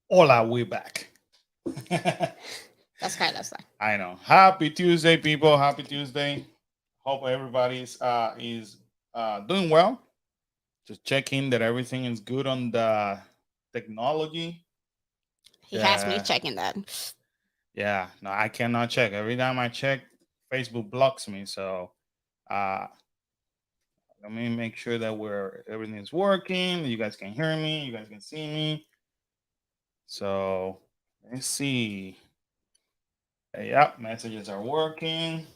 Hola, we back. That's kind of stuff. I know. Happy Tuesday, people. Happy Tuesday. Hope everybody's is doing well. Just checking that everything is good on the technology. He has me Yeah, checking that. yeah. No, I cannot check. Every time I check, Facebook blocks me. So uh let me make sure that we're everything is working. You guys can hear me, you guys can see me. So let's see. Yep, messages are working.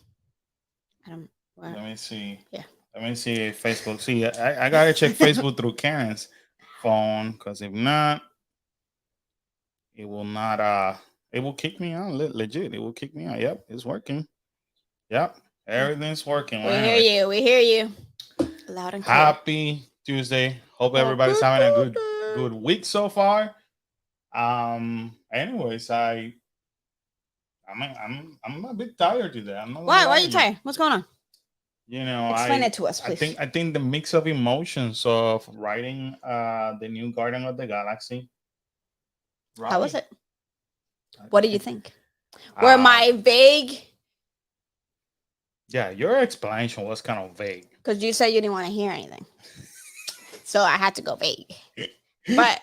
I don't. Let Well, me see. yeah. Let me see if Facebook. See, I gotta check Facebook through Karen's phone because if not, it will not. It will kick me out. Legit, it will kick me out. Yep, it's working. Yep, everything's working. Well, We hear anyways, you. We hear you. Loud and clear. happy Tuesday. Hope everybody's Happy having a good Tuesday. week so far. Anyways, I'm a bit tired today. I'm not gonna Why? Why lie are to you you. tired? What's going on? You know, Explain I it to us, I please. think I think the mix of emotions of writing the new Guardian of the Galaxy, How was right? it? I What do you think think? Were uh my vague? yeah, your explanation was kind of vague. Because you said you didn't want to hear anything, so I had to go vague. But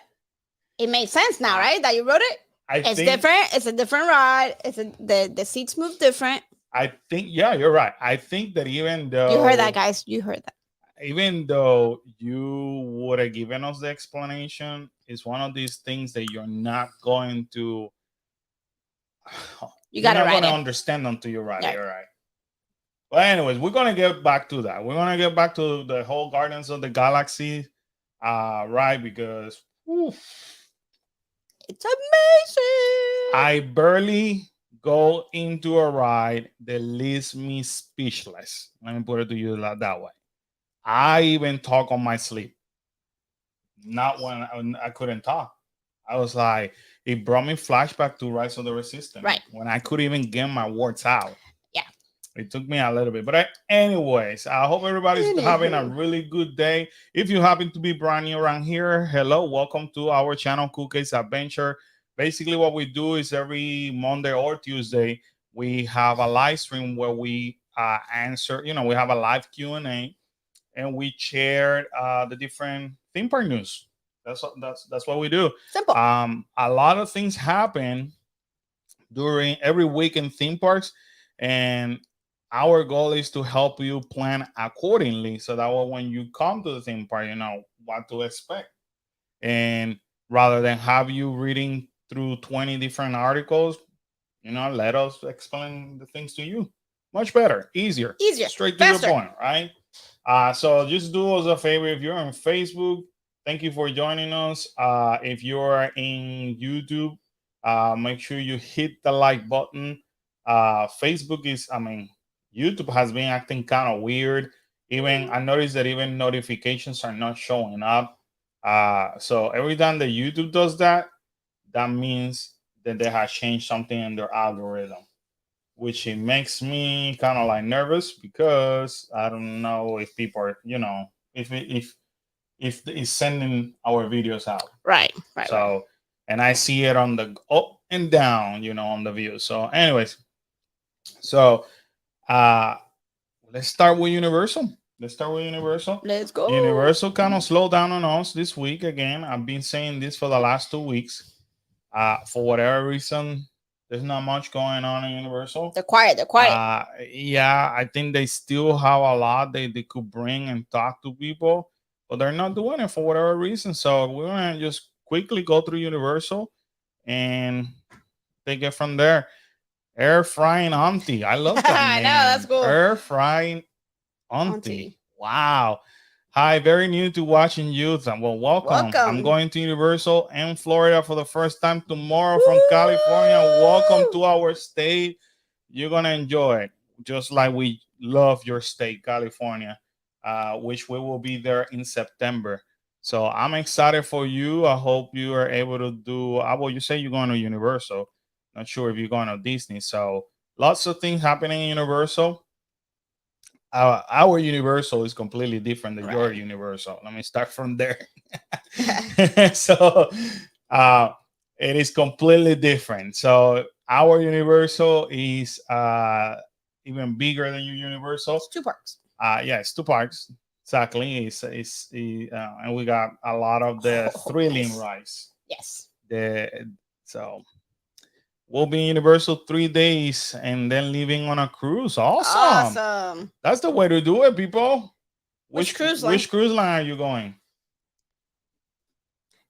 it makes sense now, I right? That you wrote it. I It's think different. It's a different ride. The seats move different. I think yeah, you're right. I think that You heard that, guys. You heard that. even though you would have given us the explanation, it's one of these things that You you're got to not write gonna it. understand until you write it. Yeah. You're right. But anyways, we're gonna get back to that. We're gonna get back to the whole Guardians of the Galaxy, right? Because oof, It's amazing. I barely go into a ride that leaves me speechless. Let me put it to you that way. I even talk on my sleep. Not when I couldn't talk. I was like, it brought me flashback to Rise of the Resistance Right. when I couldn't even get my words out. Yeah. It took me a little bit, but anyways, I hope everybody's having a Anywho. really good day. If you happen to be brand new around here, hello, welcome to our channel, Cookies Adventure. Basically, what we do is every Monday or Tuesday we have a live stream where we answer. We have a live Q&A, and we share the different theme park news. That's what we do. Simple. A lot of things happen during every week in theme parks, and our goal is to help you plan accordingly so that way when you come to the theme park, you know what to expect. And rather than have you reading through 20 different articles, let us explain the things to you. Much better, easier, Easier. straight to the Faster. point, right? So just do us a favor. If you're on Facebook, thank you for joining us. If you're in YouTube, make sure you hit the like button. YouTube has been acting kind of weird. Even I noticed that even notifications are not showing up. So every time that YouTube does that, that means that they have changed something in their algorithm, which it makes me kind of like nervous because I don't know if people are, if it's sending our videos out. Right. Right. Right. So, and I see it on the up and down, on the views. So, anyways, so uh, let's start with Universal. Let's start with Universal. Let's go. Universal kind of slowed down on us this week again. I've been saying this for the last 2 weeks. For whatever reason, there's not much going on in Universal. They're quiet. They're quiet. Yeah, I think they still have a lot they could bring and talk to people, but they're not doing it for whatever reason. So we're gonna just quickly go through Universal and take it from there. Air frying auntie, I love that I know. That's name. cool. Air frying auntie. Auntie. Wow. Hi, very new to watching youth. And well, welcome. I'm Welcome. going to Universal in Florida for the first time tomorrow from California. Welcome Woo! to our state. You're gonna enjoy it, just like we love your state, California, which we will be there in September. So I'm excited for you. I hope you are able to do. Well, you say you're going to Universal. Not sure if you're going to Disney. So lots of things happening in Universal. Our Universal is completely different than your Right. Universal. Let me start from there. So, uh, it is completely different. So our Universal is even bigger than your Universal. It's 2 parks. Yeah, it's two parks. Exactly. And we got a lot of the thrilling Nice. rides. Yes. The so we'll be in Universal 3 days and then leaving on a cruise. Awesome. Awesome. That's the way to do it, people. Which cruise line? Which cruise line are you going?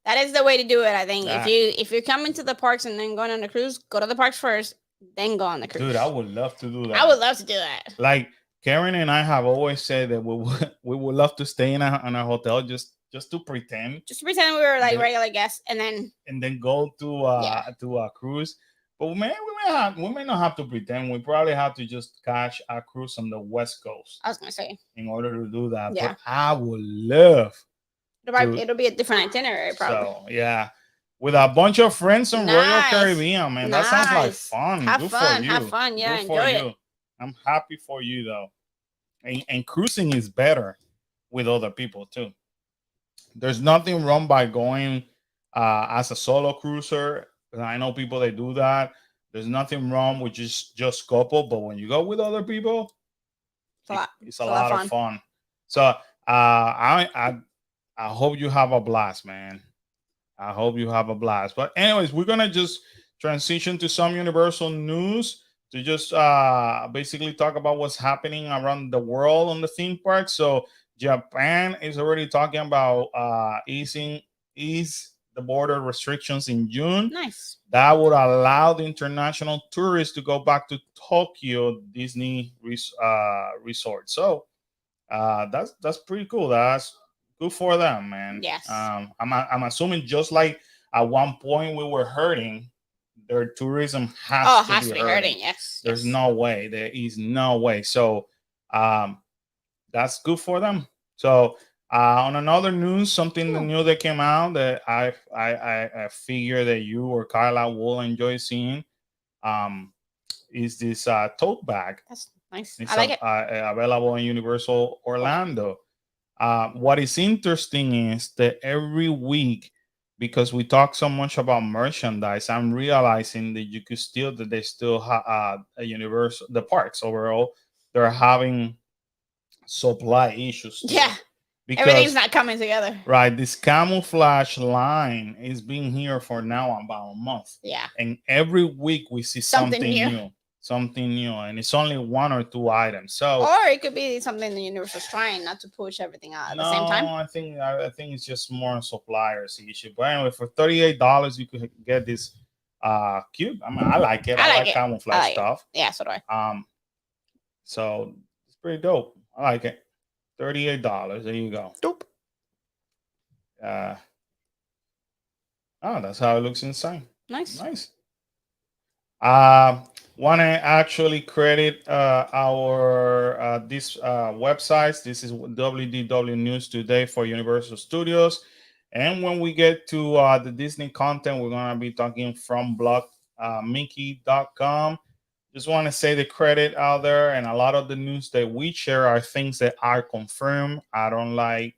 That is the way to do it. I think That- if you're coming to the parks and then going on a cruise, go to the parks first, then go on the cruise. Dude, I would love to do that. I would love to do that. Like Karen and I have always said that we would love to stay in a hotel just to pretend, Just to pretend we were like Yeah. regular guests, and then go to a cruise. But we may not have to pretend. We probably have to just catch a cruise on the West Coast I was gonna say in order to do that. Yeah. But I would love it'll be a different itinerary, probably. so yeah. With a bunch of friends on Royal Nice. Caribbean, man. That sounds like Nice. fun. Have Good fun, for you. have fun. Yeah, Good for enjoy you. it. I'm happy for you though. And cruising is better with other people too. There's nothing wrong by going as a solo cruiser. I know people that do that. There's nothing wrong with just couple, but when you go with other people, it's a lot of fun. So I hope you have a blast, man. I hope you have a blast. But anyways, we're gonna just transition to some Universal news to just basically talk about what's happening around the world on the theme park. So Japan is already talking about ease the border restrictions in June. Nice. That would allow the international tourists to go back to Tokyo Disney Resort. So that's pretty cool. That's good for them, man. Yes. I'm assuming just like at one point we were hurting, their tourism has to be hurting. Yes. There's no way. There is no way. So that's good for them. So on another news, something new that came out that I figure that you or Carla will enjoy seeing is this tote bag. That's nice. It's I like it. Available in Universal Orlando. What is interesting is that every week, because we talk so much about merchandise, I'm realizing that they still have Universal, the parks overall, they're having supply issues. Yeah. Because everything's not coming together. Right, this camouflage line is being here for now about a month. Yeah. And every week we see something new. Something new, and it's only one or two items. So, or it could be something the Universal's trying not to push everything out at the same time. I think it's just more a supplier's issue. But anyway, for $38, you could get this cube. I mean, I like it. I like camouflage stuff. Yeah, so do I. So it's pretty dope. I like it. $38. There you go. Dope. That's how it looks inside. Nice. Want to actually credit our these websites. This is WDW News Today for Universal Studios, and when we get to the Disney content, we're gonna be talking from blog Mickey.com. Just want to say the credit out there, and a lot of the news that we share are things that are confirmed. I don't like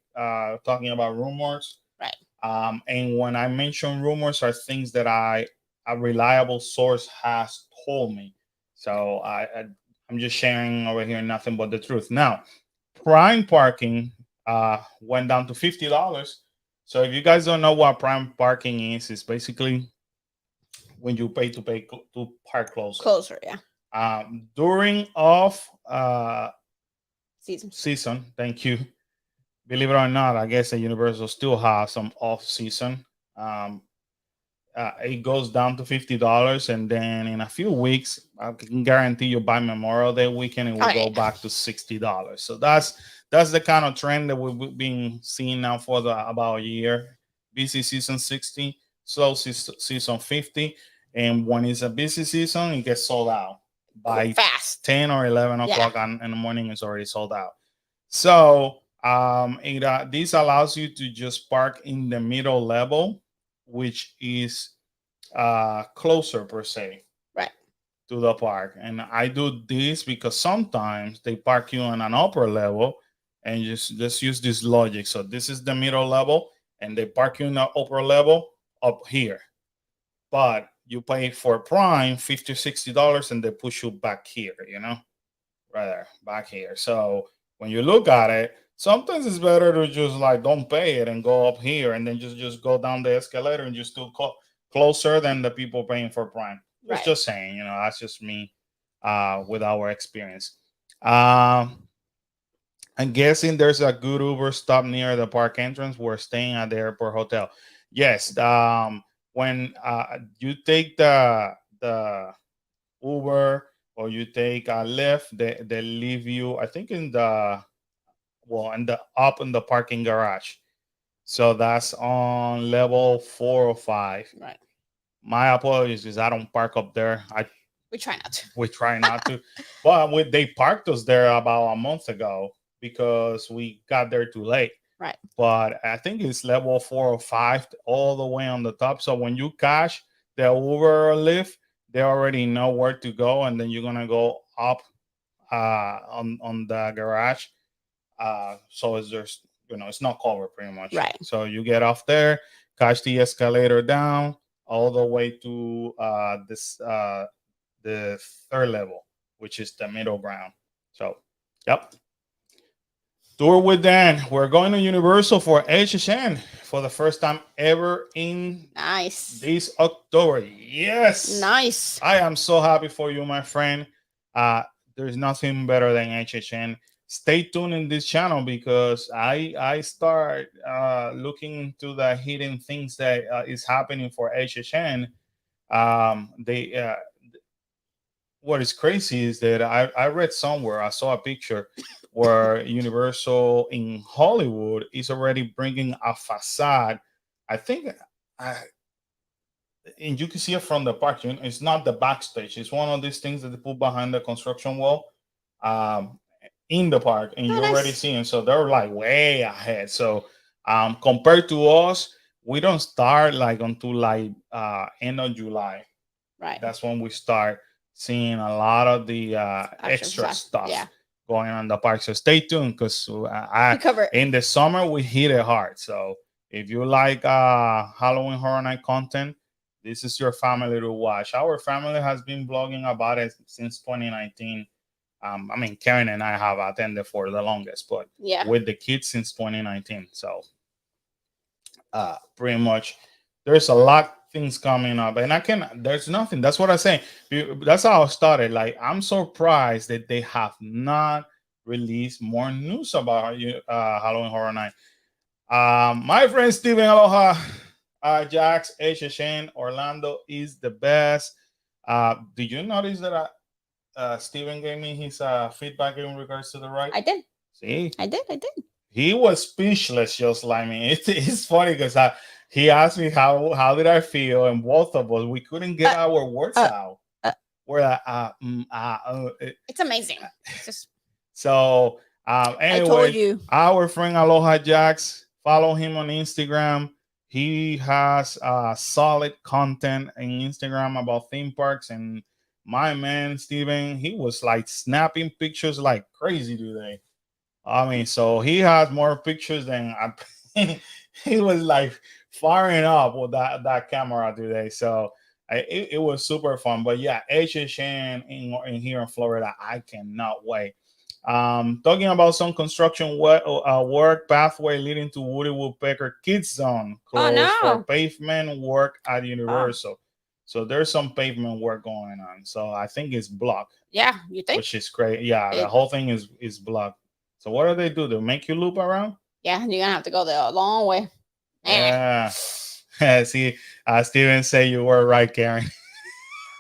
talking about rumors. Right. And when I mention rumors, are things that a reliable source has told me. So I'm just sharing over here nothing but the truth. Now, Prime parking went down to $50. So if you guys don't know what Prime parking is, it's basically when you pay to park closer. Closer, yeah. During off season. Thank you. Believe it or not, I guess the Universal still has some off season. It goes down to $50, and then in a few weeks, I can guarantee you by Memorial Day weekend, it will go back to $60. So that's the kind of trend that we've been seeing now for about a year. Busy season 60, slow season 50, and when it's a busy season, it gets sold out by fast 10 or 11 o'clock in the morning. It's already sold out. So this allows you to just park in the middle level, which is closer per se, right, to the park. And I do this because sometimes they park you on an upper level, and just use this logic. So this is the middle level, and they park you in the upper level up here. but you pay for Prime $50 or $60 and they push you back here, right there, back here. So when you look at it, sometimes it's better to just like don't pay it and go up here and then just go down the escalator and just still closer than the people paying for Prime. Right. Just saying, that's just me with our experience. Um, I'm guessing there's a good Uber stop near the park entrance. We're staying at the airport hotel. Yes. When you take the Uber or you take a Lyft, they leave you, I think, in the up in the parking garage. So that's on level 4 or 5. Right. My apologies because I don't park up there. We try not to. We try not to, but they parked us there about a month ago because we got there too late. Right. But I think it's level 4 or 5 all the way on the top. So when you cash the Uber or Lyft, they already know where to go, and then you're gonna go up on the garage. So it's just it's not covered pretty much. Right. So you get off there, cash the escalator down all the way to the third level, which is the middle ground. So, yep. Tour with Dan. We're going to Universal for HSN for the first time ever in this October. Yes. Nice. I am so happy for you, my friend. There's nothing better than HSN. Stay tuned in this channel because I start looking into the hidden things that is happening for HSN. What is crazy is that I read somewhere, I saw a picture where Universal in Hollywood is already bringing a facade. I think, and you can see it from the park. It's not the backstage. It's one of these things that they put behind the construction wall in the park, and you're already seeing. So they're like way ahead. So compared to us, we don't start like until like end of July. Right. That's when we start seeing a lot of the extra stuff going on in the park. So stay tuned because in the summer we hit it hard. So if you like Halloween Horror Night content, this is your family to watch. Our family has been blogging about it since 2019. Karen and I have attended for the longest, but with the kids since 2019. So pretty much there's a lot things coming up, and there's nothing. That's what I say. That's how I started. Like, I'm surprised that they have not released more news about Halloween Horror Night. My friend Steven, aloha. Jax, HSN, Orlando is the best. Did you notice that Steven gave me his feedback in regards to the ride? I did. See? I did. He was speechless, just like me. It's funny because he asked me how did I feel, and both of us, we couldn't get our words out. We're it's amazing. So anyway, I told you. Our friend Aloha Jax, follow him on Instagram. He has solid content on Instagram about theme parks, and my man Steven, he was like snapping pictures like crazy today. So he has more pictures than he was like firing up with that camera today. So it was super fun. But yeah, HSN in here in Florida, I cannot wait. Talking about some construction work pathway leading to Woody Woodpecker Kids Zone closed for pavement work at Universal. So there's some pavement work going on. So I think it's blocked. Yeah, you think? Which is great. Yeah, the whole thing is blocked. So what do? They make you loop around? Yeah, you're gonna have to go there a long way. Yeah. See, Steven say you were right, Karen.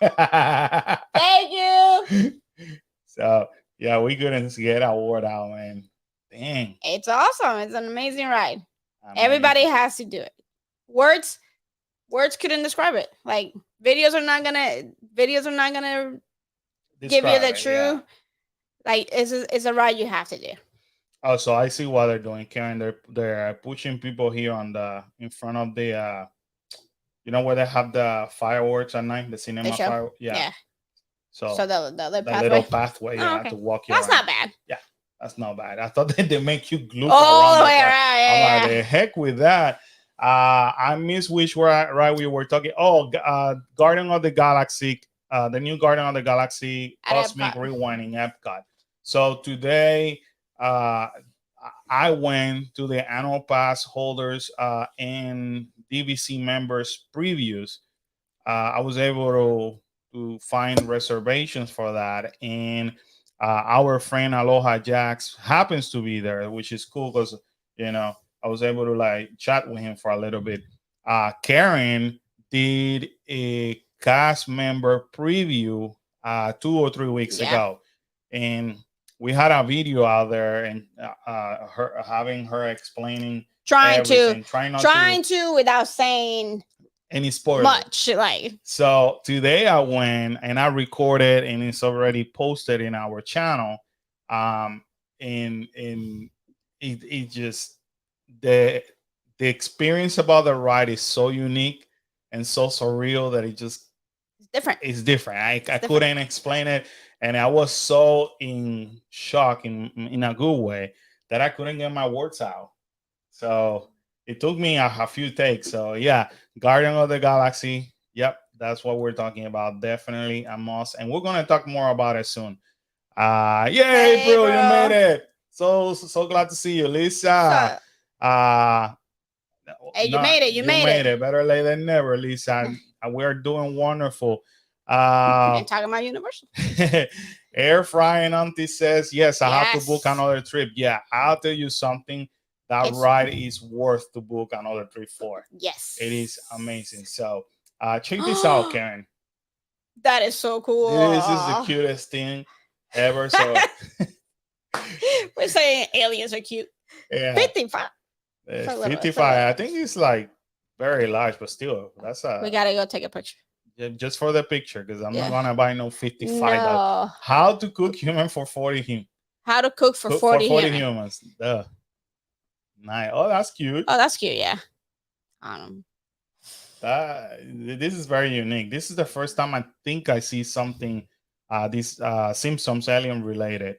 Thank you. So yeah, we couldn't get our word out, man. Dang. It's awesome. It's an amazing ride. Everybody has to do it. Words couldn't describe it. Like videos are not gonna give you the true. Yeah. Like it's a ride you have to do. Oh, so I see what they're doing, Karen. They're pushing people here in front of the where they have the fireworks at night, the cinema fireworks. Yeah. So the little pathway to walk you around. That's not bad. Yeah, that's not bad. I thought they make you glue all the way around. I'm like, the heck with that. I miss which were right we were talking. Oh, Guardian of the Galaxy, the new Guardian of the Galaxy At Cosmic Epcot. Rewind in Epcot. So today, I went to the annual pass holders and DVC members previews. I was able to find reservations for that, and our friend Aloha Jax happens to be there, which is cool because you know I was able to like chat with him for a little bit. Karen did a cast member preview 2 or 3 weeks Yeah. ago, and we had a video out there and her having her explaining Trying everything, trying not to without saying any spoilers. much. Like, So today I went and I recorded and it's already posted in our channel. And it just the the experience about the ride is so unique and so surreal that it just it's different. it's different. I different. couldn't explain it, and I was so in shock in a good way that I couldn't get my words out. So it took me a few takes. So yeah, Guardian of the Galaxy. Yep, that's what we're talking about. Definitely a must, and we're gonna talk more about it soon. Yay, Hey, bro, you bro. made it. So glad to see you, Lisa. Hey, you made it. You made it. Better late than never, Lisa. We're doing wonderful. And talking about Universal. Air frying auntie says yes. I have to Yes. book another trip. Yeah, I'll tell you something. That It's- ride is worth to book another trip for. Yes. It is amazing. So check this out, Karen. That is so cool. This is the cutest thing ever. So we're saying aliens are cute. yeah, 55. it's a little- 55. I think it's like very large, but still, that's We gotta go take a picture. just for the picture because I'm Yeah. not gonna buy no 55. No. How to cook human for 40 How to cook for 40 humans. humans. Duh. Nice. Oh, that's cute. Oh, that's cute. Yeah. This is very unique. This is the first time I think I see something this Simpsons alien related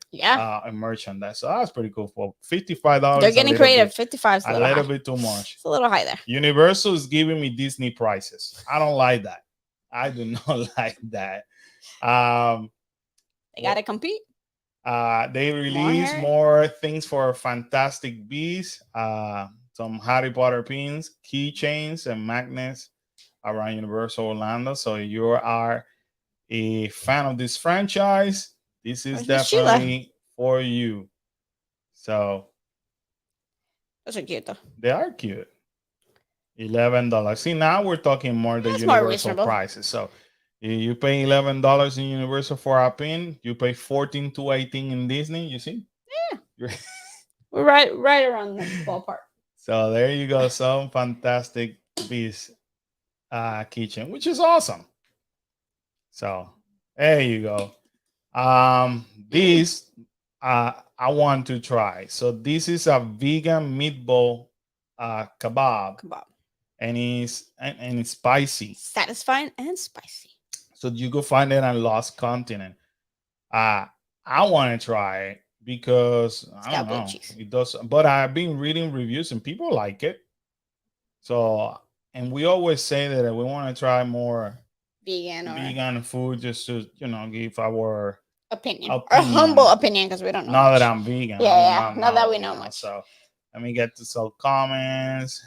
merchandise. So that's pretty cool. For $55, They're getting creative. 55 is a little bit too much. It's a little high there. Universal is giving me Disney prices. I don't like that. I do not like that. They gotta compete. They release more things for Fantastic Beasts, some Harry Potter pins, keychains, and magnets around Universal Orlando. So you are a fan of this franchise, this is definitely for you. So those are cute though. They are cute. $11. See, now we're talking more the Universal prices. So you pay $11 in Universal for a pin. You pay $14 to $18 in Disney. You see? Yeah. We're right around the ballpark. So there you go. Some Fantastic Beasts kitchen, which is awesome. So there you go. This I want to try. So this is a vegan meatball kebab. And it's spicy. Satisfying and spicy. So you go find it on Lost Continent. I want to try it because I don't know. It does, but I've been reading reviews and people like it. So, and we always say that we want to try more vegan food just to give our opinion. Our humble opinion, because we don't know. Now that I'm vegan. Yeah, now that we know much. So let me get to some comments.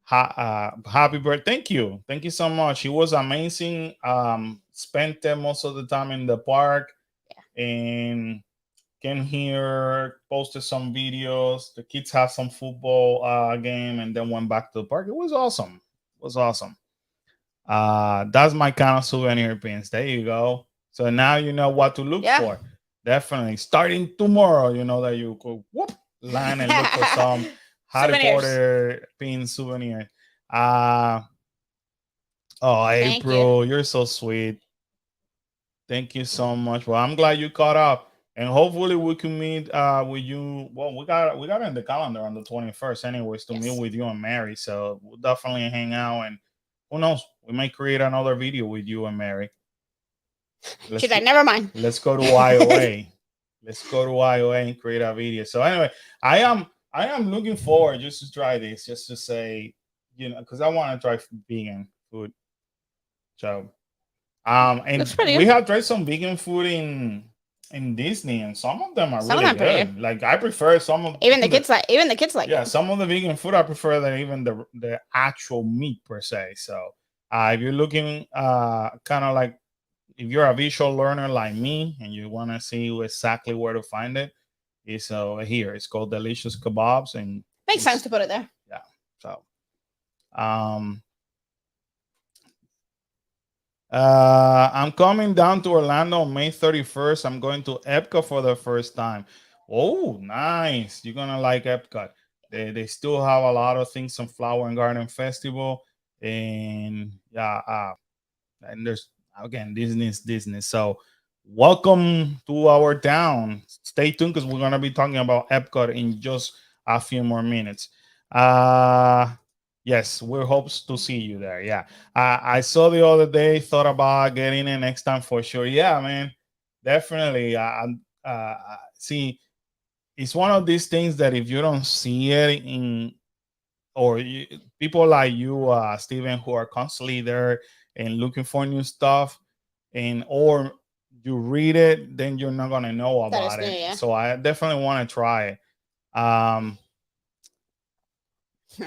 Happy birthday. Thank you so much. It was amazing. Spent most of the time in the park and came here, posted some videos. The kids had some football game and then went back to the park. It was awesome. That's my kind of souvenir pins. There you go. So now you know what to look for. Definitely starting tomorrow, you know that you could line and look for some Harry Potter pin souvenir. April, you're so sweet. Thank you so much. Well, I'm glad you caught up, and hopefully we can meet with you. Well, we got it in the calendar on the 21st, anyways, to meet with you and Mary. So we'll definitely hang out, and who knows, we might create another video with you and Mary. Never mind. Let's go to IOA. Let's go to IOA and create a video. So anyway, I am I am looking forward just to try this, just to say, because I want to try vegan food. So, and Looks pretty we good. have tried some vegan food in Disney, and some of them are Some of really them pretty good. good. Like I prefer some of Even the the kids like. Even the kids like yeah, it. some of the vegan food I prefer than even the actual meat per se. So, if you're looking kind of like if you're a visual learner like me and you want to see exactly where to find it, it's here. It's called Delicious Kebabs, and Makes sense to put it there. yeah. So, um, I'm coming down to Orlando on May 31st. I'm going to Epcot for the first time. Oh, nice. You're gonna like Epcot. They still have a lot of things on Flower and Garden Festival. And yeah, and there's again Disney's Disney. So welcome to our town. Stay tuned because we're gonna be talking about Epcot in just a few more minutes. Yes, we hopes to see you there. Yeah, I saw the other day, thought about getting it next time for sure. Yeah, man, definitely. See, it's one of these things that if you don't see it in or people like you, Steven, who are constantly there and looking for new stuff, and or you read it, then you're not gonna know That is about new, it. yeah. So I definitely want to try it.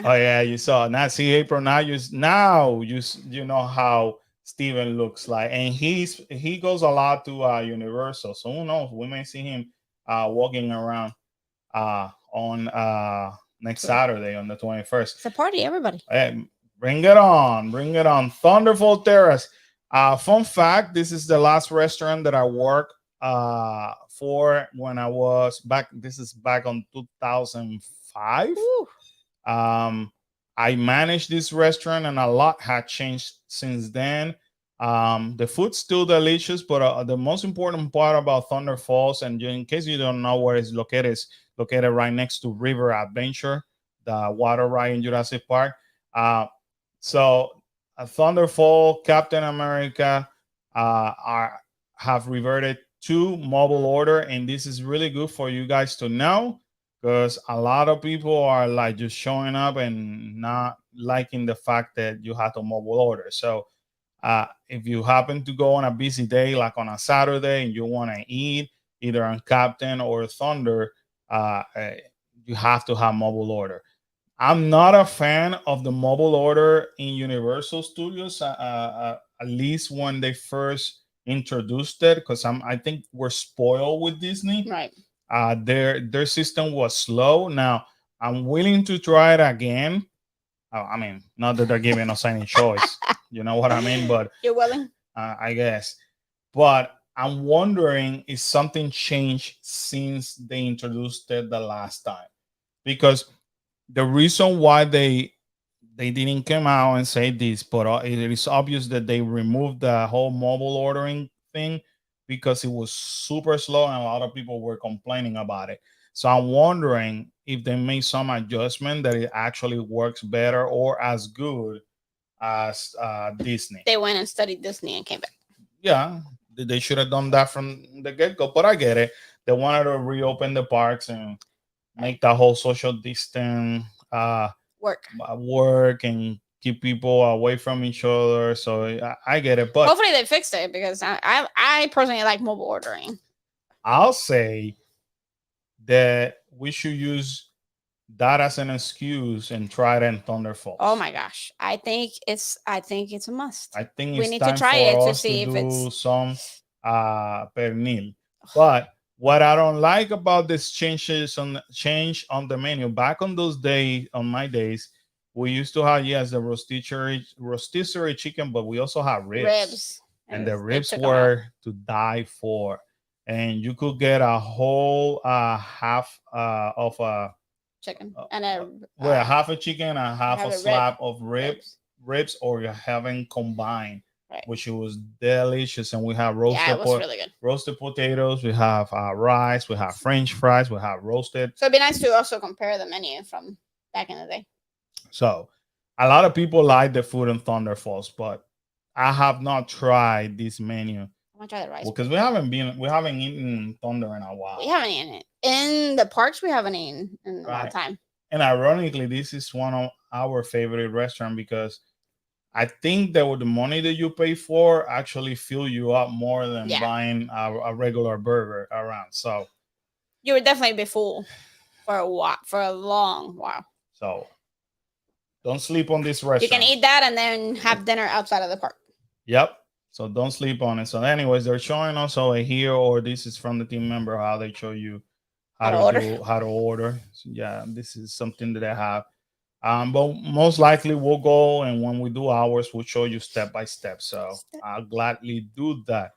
Oh yeah, you saw now. See April now. You know how Steven looks like, and he goes a lot to Universal. So who knows? We may see him walking around on next Saturday on the 21st. It's a party, everybody. Hey, bring it on, bring it on. Thunderful Terrace. Fun fact: this is the last restaurant that I worked for when I was back. This is back on 2005. Woo. I managed this restaurant, and a lot had changed since then. The food's still delicious, but the most important part about Thunder Falls, and in case you don't know where it's located, is located right next to River Adventure, the water ride in Jurassic Park. Uh, so, Thunderfall, Captain America are have reverted to mobile order, and this is really good for you guys to know because a lot of people are like just showing up and not liking the fact that you have to mobile order. So, if you happen to go on a busy day, like on a Saturday, and you want to eat either on Captain or Thunder, you have to have mobile order. I'm not a fan of the mobile order in Universal Studios. At least when they first introduced it, because I think we're spoiled with Disney. Right. Their system was slow. Now I'm willing to try it again. I mean, not that they're giving us any choice. You know what I mean? But You're willing? I guess. But I'm wondering if something changed since they introduced it the last time, because the reason why they didn't come out and say this, but it is obvious that they removed the whole mobile ordering thing because it was super slow and a lot of people were complaining about it. So I'm wondering if they made some adjustment that it actually works better or as good as Disney. They went and studied Disney and came back. Yeah, they should have done that from the get go, but I get it. They wanted to reopen the parks and make the whole social distance work and keep people away from each other. So I get it, but hopefully they fixed it because I personally like mobile ordering. I'll say that we should use that as an excuse and try it in Thunder Falls. Oh my gosh, I think it's a must. I think we it's need time to try for it to us see if do it's some pernil. But what I don't like about this change on the menu, back on those days, on my days, we used to have the rotisserie chicken, but we also have ribs. And the ribs were to die for. And you could get a whole half of a chicken and a half a chicken and half a slab of ribs, or you haven't combined. Right. Which was delicious, and we have roasted. Yeah, it was really good. Roasted potatoes. We have rice. We have French fries. We have roasted. So it'd be nice to also compare the menu from back in the day. So, a lot of people like the food in Thunder Falls, but I have not tried this menu. I'm gonna try the rice because we haven't eaten Thunder in a while. We haven't eaten it. in the parks we haven't eaten in a long Right. time. And ironically, this is one of our favorite restaurant because I think that with the money that you pay for actually fill you up more than Yeah, buying a regular burger around. you would definitely be full for a while, for a long while. So don't sleep on this You can restaurant. eat that and then have dinner outside of the park. Yep. So don't sleep on it. So, anyways, they're showing us over here, or this is from the team member how they show you How to order. how to order. So, yeah, this is something that I have. But most likely we'll go, and when we do ours, we'll show you step by step. So I'll gladly do that.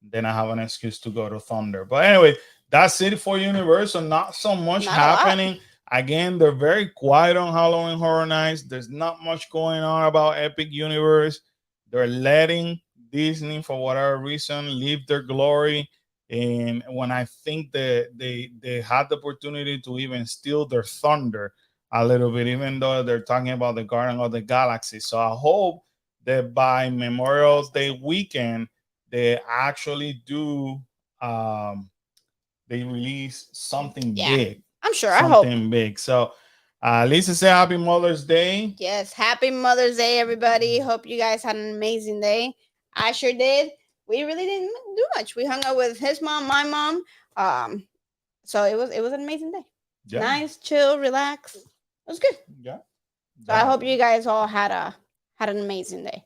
Then I have an excuse to go to Thunder. But anyway, that's it for Universal. Not so much Not a lot. happening. Again, they're very quiet on Halloween Horror Nights. There's not much going on about Epic Universe. They're letting Disney, for whatever reason, leave their glory. And when I think that they had the opportunity to even steal their thunder a little bit, even though they're talking about the Garden of the Galaxy. So I hope that by Memorial Day weekend, they actually do they release something Yeah, big. I'm sure. I hope. Something big. So Lisa, say happy Mother's Day. Yes, happy Mother's Day, everybody. Hope you guys had an amazing day. I sure did. We really didn't do much. We hung out with his mom, my mom. So it was an amazing day. Yeah. Nice, chill, relax. It was good. Yeah. So I hope you guys all had an amazing day.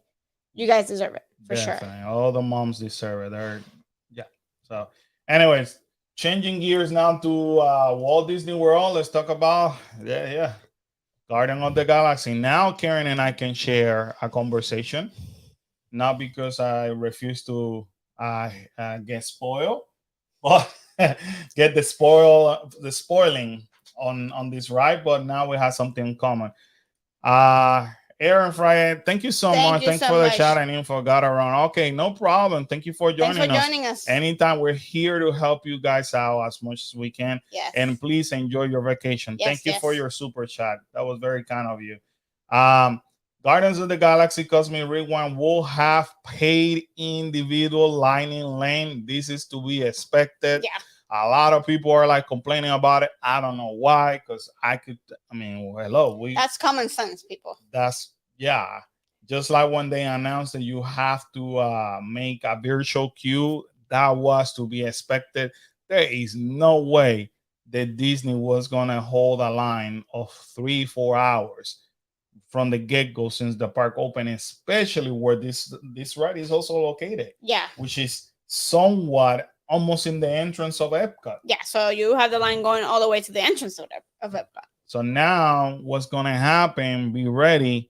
You guys deserve it for Definitely. sure. All the moms deserve it. They're yeah. So anyways, changing gears now to Walt Disney World. Let's talk about Garden of the Galaxy. Now Karen and I can share a conversation. Not because I refuse to get spoiled, but get the spoiling on this ride. But now we have something in common. Aaron Friday, thank you so much. you Thanks so for the much. chat and info. Got around. Okay, no problem. Thank you for Thanks joining for joining us. Anytime, we're here to help you guys out as much as we can. Yes. And please enjoy your vacation. Yes, Thank you yes. for your super chat. That was very kind of you. Guardians of the Galaxy Cosmic Rewind will have paid individual lining lane. This is to be expected. Yeah. A lot of people are like complaining about it. I don't know why, because hello. That's common sense, people. That's just like when they announced that you have to make a virtual queue, that was to be expected. There is no way that Disney was gonna hold a line of 3-4 hours from the get-go since the park opened, especially where this ride is also located. Yeah. Which is somewhat almost in the entrance of Epcot. Yeah, so you have the line going all the way to the entrance of Epcot. So now what's going to happen, be ready,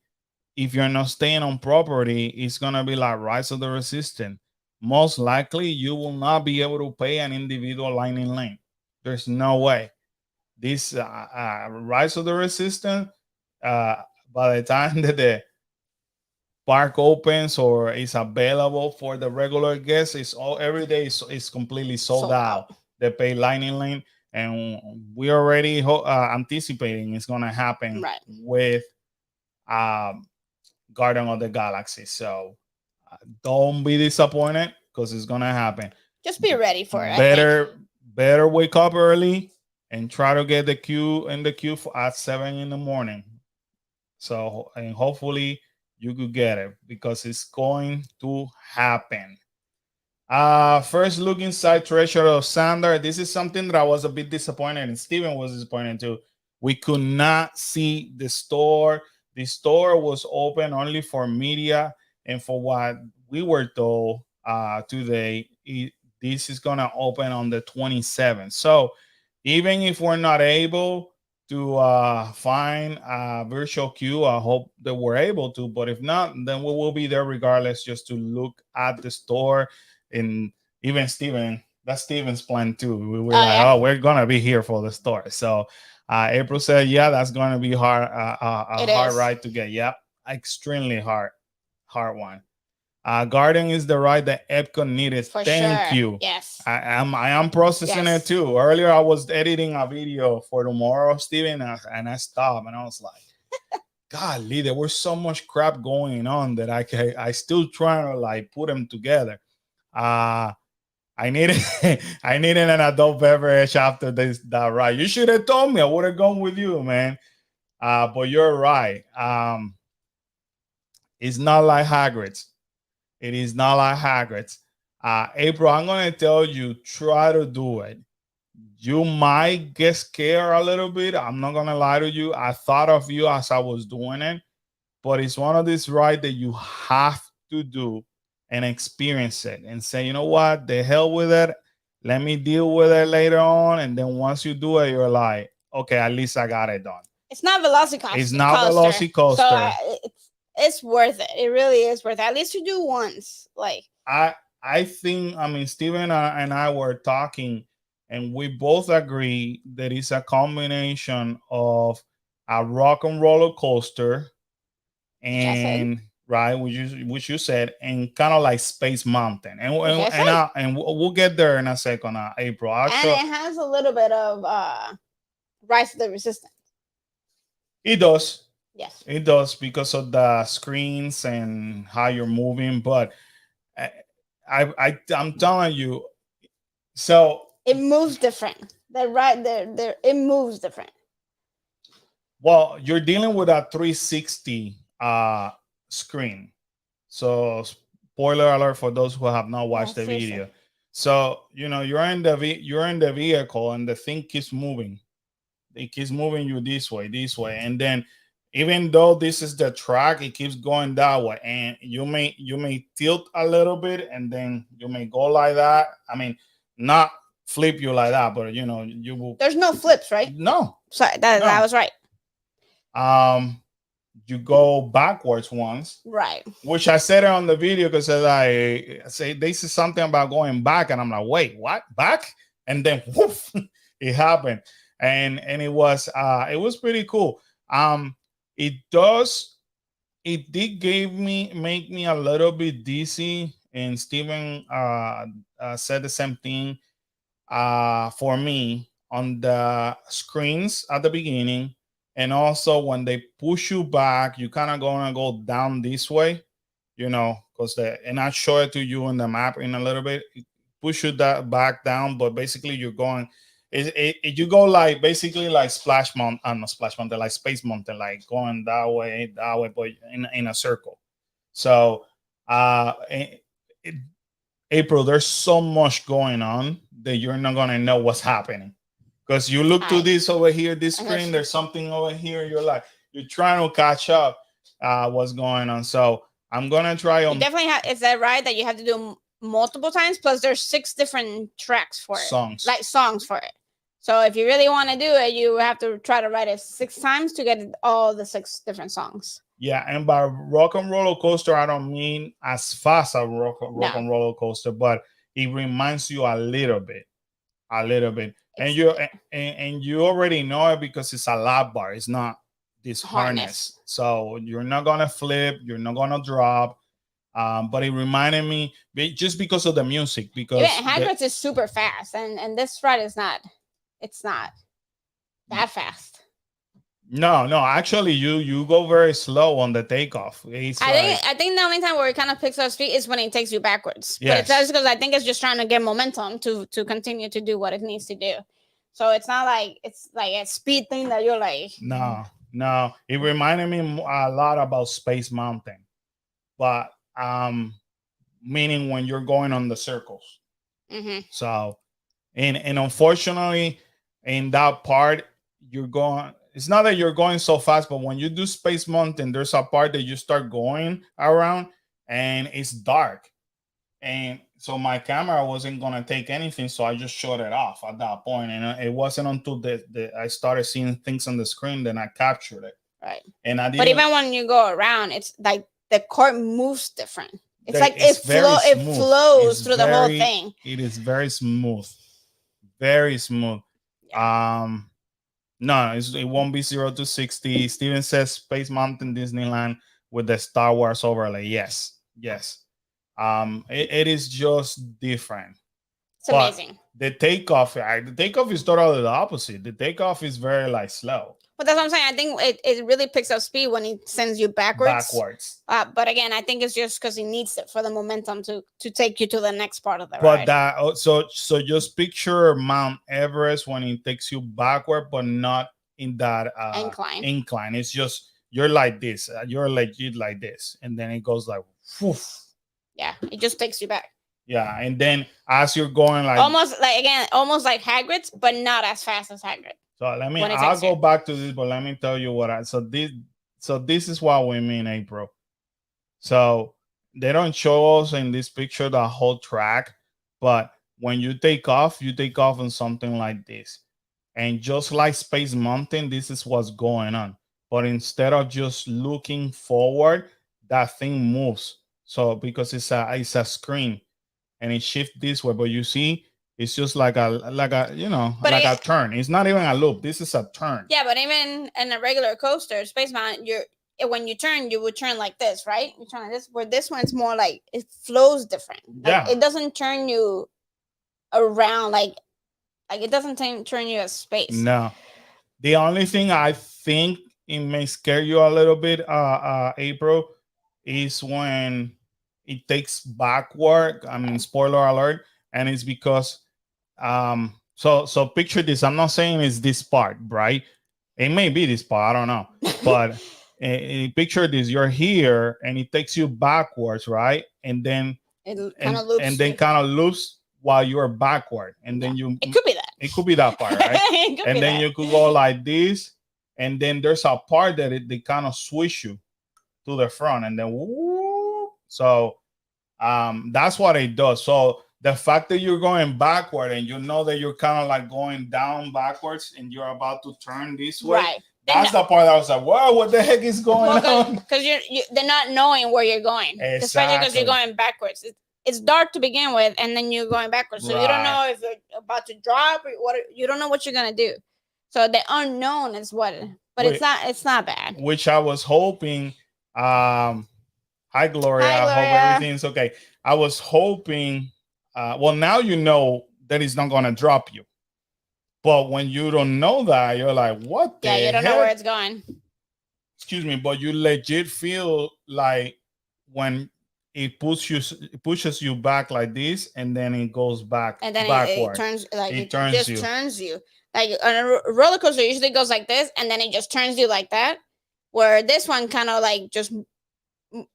if you're not staying on property, it's going to be like Rise of the Resistance. Most likely you will not be able to pay an individual lining lane. There's no way. This Rise of the Resistance, by the time that the park opens or is available for the regular guests, it's all every day is completely sold out. They pay lining lane, and we already anticipating it's gonna happen with Garden of the Galaxy. So don't be disappointed because it's gonna happen. Just be ready for it. Better wake up early and try to get the queue at 7 in the morning. So and hopefully you could get it because it's going to happen. First look inside Treasure of Sandar. This is something that I was a bit disappointed, and Steven was disappointed too. We could not see the store. The store was open only for media, and for what we were told today, this is gonna open on the 27th. So even if we're not able to find a virtual queue, I hope that we're able to, but if not, then we will be there regardless, just to look at the store. And even that's Steven's plan too. We were we're gonna be here for the store. So April said, yeah, that's gonna be hard, hard ride to get. Yeah, extremely hard one. Garden is the ride that Epcot needed. Thank you. Yes. I am processing it too. Earlier, I was editing a video for tomorrow, Steven, and I stopped and I was like, golly, there was so much crap going on that I still trying to like put them together. I needed I needed an adult beverage after that ride. You should have told me. I would have gone with you, man. But you're right. It's not like Hagrid's. It is not like Hagrid's. April, I'm gonna tell you, try to do it. You might get scared a little bit. I'm not gonna lie to you. I thought of you as I was doing it, but it's one of these rides that you have to do and experience it and say, you know what, the hell with it. Let me deal with it later on. And then once you do it, you're like, okay, at least I got it done. It's not Velocicoaster. It's not Velocicoaster. So it's worth it. It really is worth it. At least you do once. Like I think, I mean, Steven and I were talking, and we both agree that it's a combination of a rock and roller coaster and right, which you said, and kind of like Space Mountain, and we'll get there in a second, April. Actually, and it has a little bit of Rise of the Resistance. It does. Yes, it does because of the screens and how you're moving. But I'm telling you, so it moves different. It moves different. Well, you're dealing with a 360 screen. So spoiler alert for those who have not watched the video. So you're in the vehicle and the thing keeps moving. It keeps moving you this way, and then even though this is the track, it keeps going that way, and you may tilt a little bit, and then you may go like that. I mean, not flip you like that, but you will. There's no flips, right? No. Sorry, that was right. You go backwards once, right? Which I said it on the video because I say this is something about going back, and I'm like, wait, what? Back? And then woof, it happened, and it was pretty cool. It did make me a little bit dizzy, and Steven said the same thing for me on the screens at the beginning. And also when they push you back, you kind of gonna go down this way, because and I show it to you on the map in a little bit. Push you that back down, but basically you're going. You go like basically like Splash Mountain, not Splash Mountain, like Space Mountain, like going that way, but in a circle. So, April, there's so much going on that you're not gonna know what's happening. Because you look to this over here, this screen, there's something over here. You're trying to catch up what's going on. So I'm gonna try on. You definitely have. Is that right? That you have to do multiple times. Plus, there's 6 different tracks for it. Songs for it. So if you really want to do it, you have to try to write it 6 times to get all the 6 different songs. Yeah, and by rock and roller coaster, I don't mean as fast as rock and roller coaster, but it reminds you a little bit. And you already know it because it's a lap bar. It's not this harness. So you're not gonna flip. You're not gonna drop. But it reminded me just because of the music. Because Hagrid's is super fast, and this ride is not. It's not that fast. No. Actually, you go very slow on the takeoff. I think the only time where it kind of picks up speed is when it takes you backwards. Yes. But it's just because I think it's just trying to get momentum to continue to do what it needs to do. So it's not like it's like a speed thing that you're like. No. It reminded me a lot about Space Mountain, but meaning when you're going on the circles. Mm-hmm. So, and unfortunately, in that part, you're going. It's not that you're going so fast, but when you do Space Mountain, there's a part that you start going around and it's dark. And so my camera wasn't going to take anything. So I just shut it off at that point. And it wasn't until I started seeing things on the screen, then I captured it. Right. And but even when you go around, it's like the court moves different. It's like it flows through the whole thing. It is very smooth. Very smooth. Yeah. No, it won't be 0 to 60. Steven says Space Mountain Disneyland with the Star Wars overlay. Yes. It is just different. It's amazing. The takeoff is totally the opposite. The takeoff is very like slow. But that's what I'm saying. I think it really picks up speed when he sends you backwards. But again, I think it's just because he needs it for the momentum to take you to the next part of the ride. That so just picture Mount Everest when it takes you backward, but not in that incline. It's just you're like this. You're legit like this, and then it goes like, woof. Yeah, it just takes you back. Yeah, and then as you're going like almost like Hagrid's, but not as fast as Hagrid. So I'll go back to this, but let me tell you this is what we mean, April. So they don't show us in this picture the whole track, but when you take off on something like this. And just like Space Mountain, this is what's going on. But instead of just looking forward, that thing moves. So because it's a screen and it shifts this way, but you see, it's just like a a turn. It's not even a loop. This is a turn. Yeah, but even in a regular coaster, Space Mountain, when you turn, you would turn like this, right? You turn like this. Where this one's more like it flows different. Like, it doesn't turn you around like it doesn't turn you as space. No, the only thing I think it may scare you a little bit, April, is when it takes backward. I mean, spoiler alert, and it's because so picture this. I'm not saying it's this part, right? It may be this part, I don't know, but picture this. You're here and it takes you backwards, right? And then it kind of loops, and then kind of loops while you're backward, and then it could be that. It could be that part, right? And then you could go like this, and then there's a part that they kind of swish you to the front, and then woo. So that's what it does. So the fact that you're going backward and you know that you're kind of like going down backwards and you're about to turn this way, right? That's the part that I was like, "Whoa, what the heck is going on?" Because they're not knowing where you're going, especially because you're going backwards. It's dark to begin with, and then you're going backwards, so you don't know if you're about to drop or what. You don't know what you're gonna do. So the unknown is what. But it's not bad. Which I was hoping. Hi, Gloria. I hope everything's okay. I was hoping. Well, now you know that it's not gonna drop you. But when you don't know that, you're like, what the heck? Yeah, you don't know where it's going. Excuse me, but you legit feel like when it pushes you back like this, and then it goes back and then backward. It turns like it turns you. Like on a roller coaster usually goes like this, and then it just turns you like that. Where this one kind of like just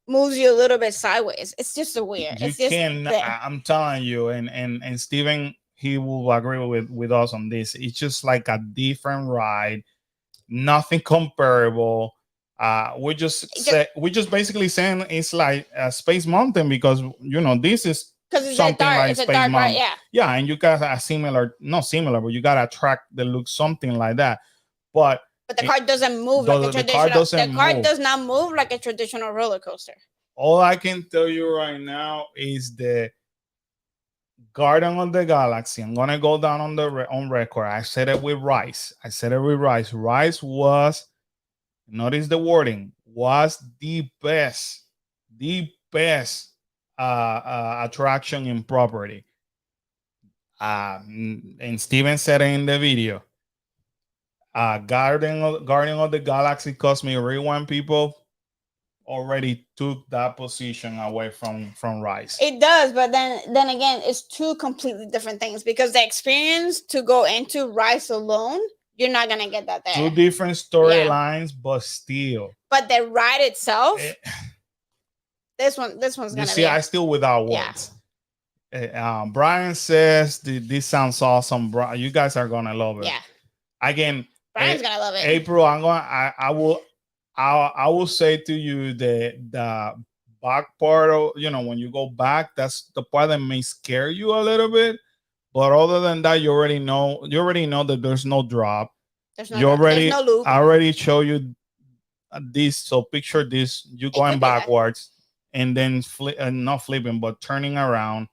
moves you a little bit sideways. It's just a weird. I'm telling you, and Steven, he will agree with us on this. It's just like a different ride, nothing comparable. We just basically saying it's like a Space Mountain because this is something like Space Mountain. Ride, yeah, and you got a not similar, but you got a track that looks something like that. But the car doesn't move like a traditional. The car does not move like a traditional roller coaster. All I can tell you right now is the Garden of the Galaxy. I'm gonna go down on record. I said it with Rice. Rice was, notice the wording, was the best attraction in property. And Steven said it in the video. Guardian of the Galaxy Cosmic Rewind people already took that position away from Rise. It does, but then again, it's two completely different things because the experience to go into Rise alone, you're not gonna get that there. Two different storylines, but still. But the ride itself, this one's gonna. You see, I still without words. Yeah. Brian says this sounds awesome. You guys are gonna love it. Yeah. Again, Brian's gonna love it. April, I will say to you that the back part of, when you go back, that's the part that may scare you a little bit. But other than that, you already know that there's no drop. There's no loop. I already show you this. So picture this: you going backwards and then not flipping, but turning around.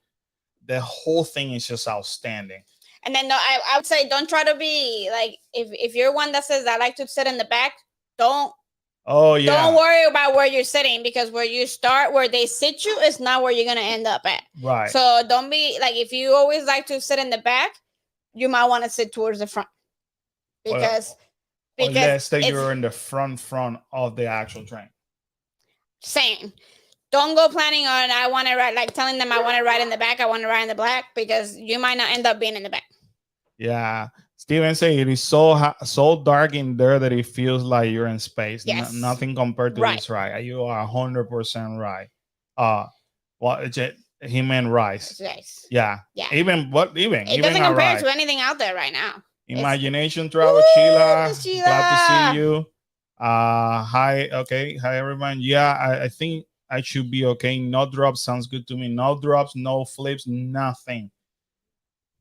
The whole thing is just outstanding. And then I would say don't try to be like if you're one that says I like to sit in the back, don't. Oh yeah. Don't worry about where you're sitting because where you start, where they sit you, is not where you're gonna end up at. Right. So don't be like if you always like to sit in the back, you might want to sit towards the front because because let's say it's you're in the front of the actual train. same. Don't go planning on I want to ride, like telling them I want to ride in the back, I want to ride in the back, because you might not end up being in the back. Yeah. Steven say it is so dark in there that it feels like you're in space. Yes. Nothing compared to Right. this ride. You are 100% right. Well, he meant rice. Yes. Yeah. Yeah. Even It doesn't compare to anything out there right now. Imagination Travel, Woo, Sheila. Sheila. Glad to see you. Hi. Okay. Hi, everyone. Yeah, I think I should be okay. No drops sounds good to me. No drops, no flips, nothing.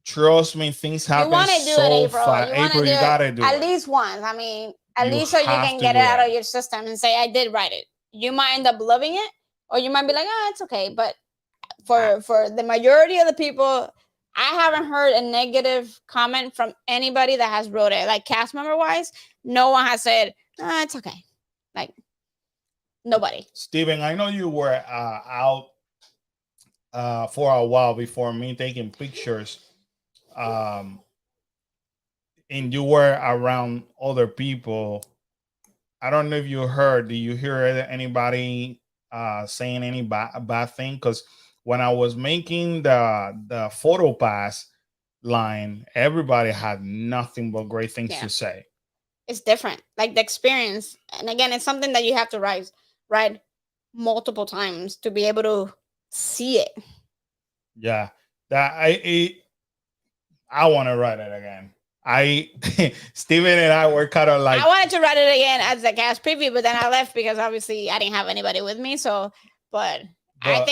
Trust me, things You happen want to do it, so April. fast. You want to April, do you it gotta do at it. least once. I mean, at You least so you have can to get do it out that. of your system and say, I did write it. You might end up loving it, or you might be like, oh, it's okay. But for the majority of the people, I haven't heard a negative comment from anybody that has wrote it. Like cast member wise, no one has said, it's okay. Like nobody. Steven, I know you were out for a while before me taking pictures. Um, and you were around other people. I don't know if you heard. Do you hear anybody saying any bad thing? Because when I was making the photo pass line, everybody had nothing but great things to say. It's different, like the experience. And again, it's something that you have to ride multiple times to be able to see it. Yeah, that I want to ride it again. Steven and I were kind of like, I wanted to ride it again as a cast preview, but then I left because obviously I didn't have anybody with me. So, but I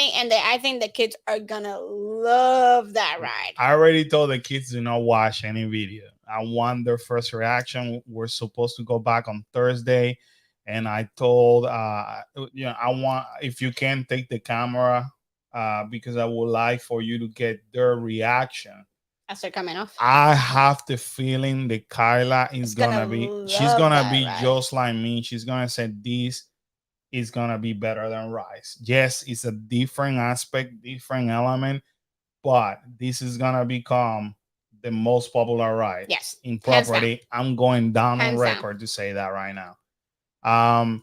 think the kids are gonna love that ride. I already told the kids to not watch any video. I want their first reaction. We're supposed to go back on Thursday, and I told I want, if you can, take the camera because I would like for you to get their reaction as they're coming off. I have the feeling that Kyla is she's gonna be just like me. She's gonna say this is gonna be better than Rice. Yes, it's a different aspect, different element, but this is gonna become the most popular ride. Yes, in property. I'm going down on record to say that right now.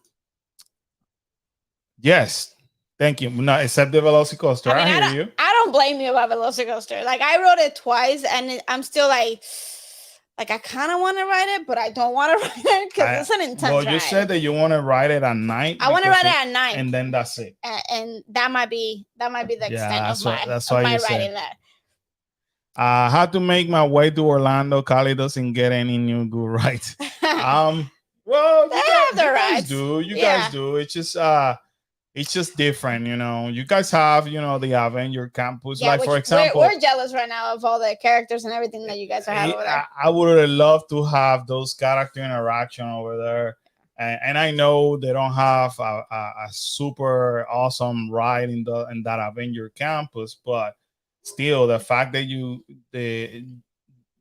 Yes. Thank you. No, except the Velocicoaster. I hear you. I don't blame you about Velocicoaster. Like I rode it twice, and I'm still like I kind of want to ride it, but I don't want to ride it because it's an intense ride. Well, you said that you want to ride it at night. I want to ride it at night, and then that's it. And that might be the extent of my riding that. I had to make my way to Orlando. Cali doesn't get any new good rides. Well, you guys do. You guys do. It's just different, you know. You guys have, the Avenger Campus. Yeah, like, for example, we're jealous right now of all the characters and everything that you guys are having over there. I would love to have those character interaction over there. And I know they don't have a super awesome ride in that Avenger Campus, but still, the fact that the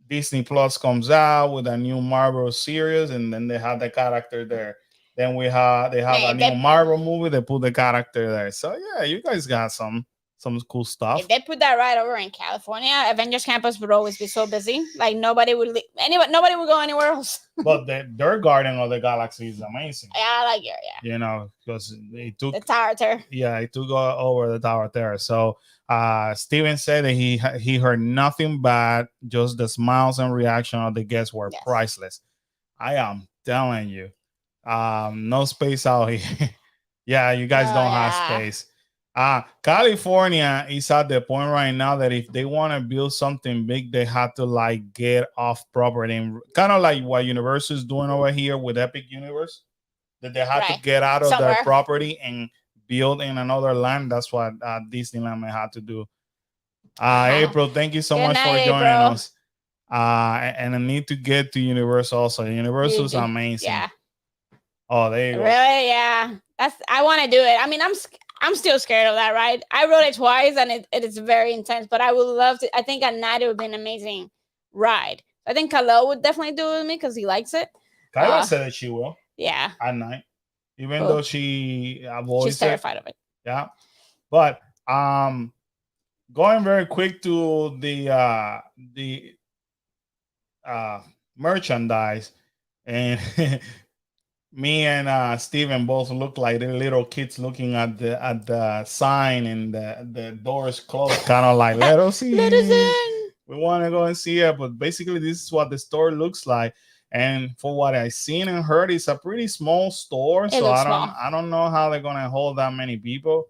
Disney Plus comes out with a new Marvel series, and then they have the character there. Then they have a new Marvel movie. They put the character there. So yeah, you guys got some cool stuff. If they put that right over in California, Avengers Campus would always be so busy. Like nobody would go anywhere else. But their Guardian of the Galaxy is amazing. Yeah, I like it. Yeah. You know, because it took the Tower Terror. Yeah, it took over the Tower Terror. So Steven said that he heard nothing bad. Just the smiles and reaction of the guests were priceless. I am telling you. No space out here. Yeah, you guys don't have space. California is at the point right now that if they want to build something big, they have to like get off property, and kind of like what Universal is doing over here with Epic Universe, that they have to get out of their property and build in another land. That's what Disneyland may have to do. April, thank you so much for joining us. And I need to get to Universal also. Universal is amazing. Yeah. Oh, there you go. Really? Yeah. I want to do it. I mean, I'm still scared of that ride. I rode it twice, and it is very intense. But I would love to. I think at night it would be an amazing ride. I think Kalo would definitely do it with me because he likes it. Kyla said that she will. Yeah. At night, even though she avoids she's terrified of it. Yeah, but going very quick to the merchandise. and me and Steven both look like the little kids looking at the sign and the doors closed, kind of like let us Let us in. in. We want to go and see it, but basically this is what the store looks like. And for what I seen and heard, it's a pretty small store, It so looks small. I don't know how they're gonna hold that many people.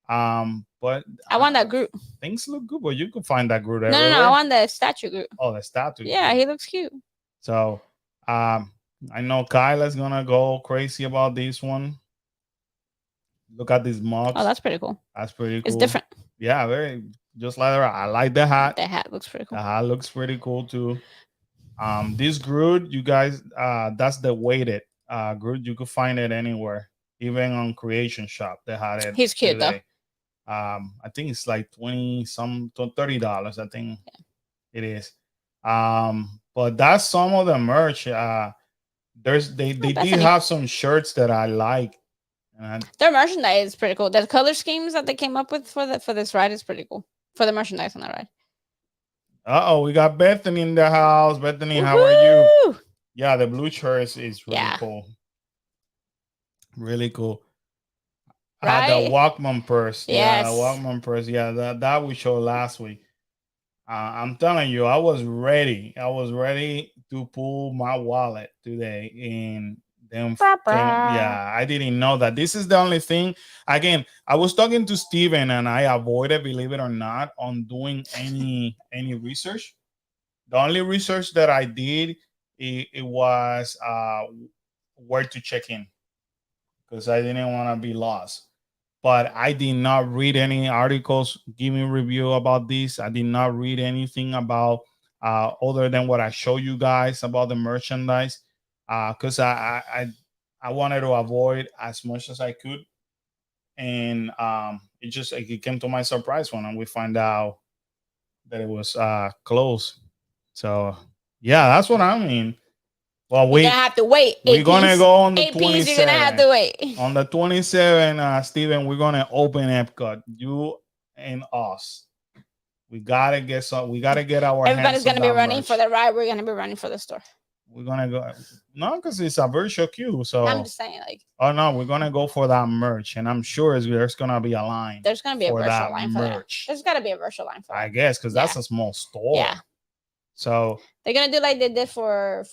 But I want that group. things look good, but you can find that group No, no, no. I everywhere. want the statue group. Oh, the statue. Yeah, he looks cute. So, I know Kyla's gonna go crazy about this one. Look at these mugs. Oh, that's pretty cool. That's pretty cool. It's different. Yeah, very just like that. I like the hat. The hat looks pretty The cool. hat looks pretty cool too. This Groot, you guys, that's the weighted Groot. You could find it anywhere, even on Creation Shop. They had it. He's cute today. I think it's like $30. I think it is. But that's some of the merch. They did have some shirts that I like. And their merchandise is pretty cool. The color schemes that they came up with for this ride is pretty cool. For the merchandise on that ride. we got Bethany in the house. Bethany, how are you? Yeah, the blue shirt is really cool. Really cool. Right? The Walkman purse. Yes. Yeah, the Walkman purse. Yeah, that we showed last week. I'm telling you, I was ready. I was ready to pull my wallet today, and then yeah, I didn't know that. This is the only thing. Again, I was talking to Steven, and I avoided, believe it or not, on doing any research. The only research that I did it was where to check in, because I didn't want to be lost. But I did not read any articles giving review about this. I did not read anything about other than what I show you guys about the merchandise, because I wanted to avoid as much as I could, and it came to my surprise when we find out that it was closed. So yeah, that's what I mean. Well, we're gonna have to wait. We're gonna go on the 27th. You're gonna have to wait. On the 27th, Steven, we're gonna open Epcot. You and us. We gotta get some. We gotta get our. Everybody's gonna be running for the ride. We're gonna be running for the store. We're gonna go. No, because it's a virtual queue. So I'm just saying, like. Oh no, we're gonna go for that merch, and I'm sure there's gonna be a line. There's gonna be a virtual line for merch. There's gotta be a virtual line for that. I guess because that's a small store. Yeah. So they're gonna do like they did for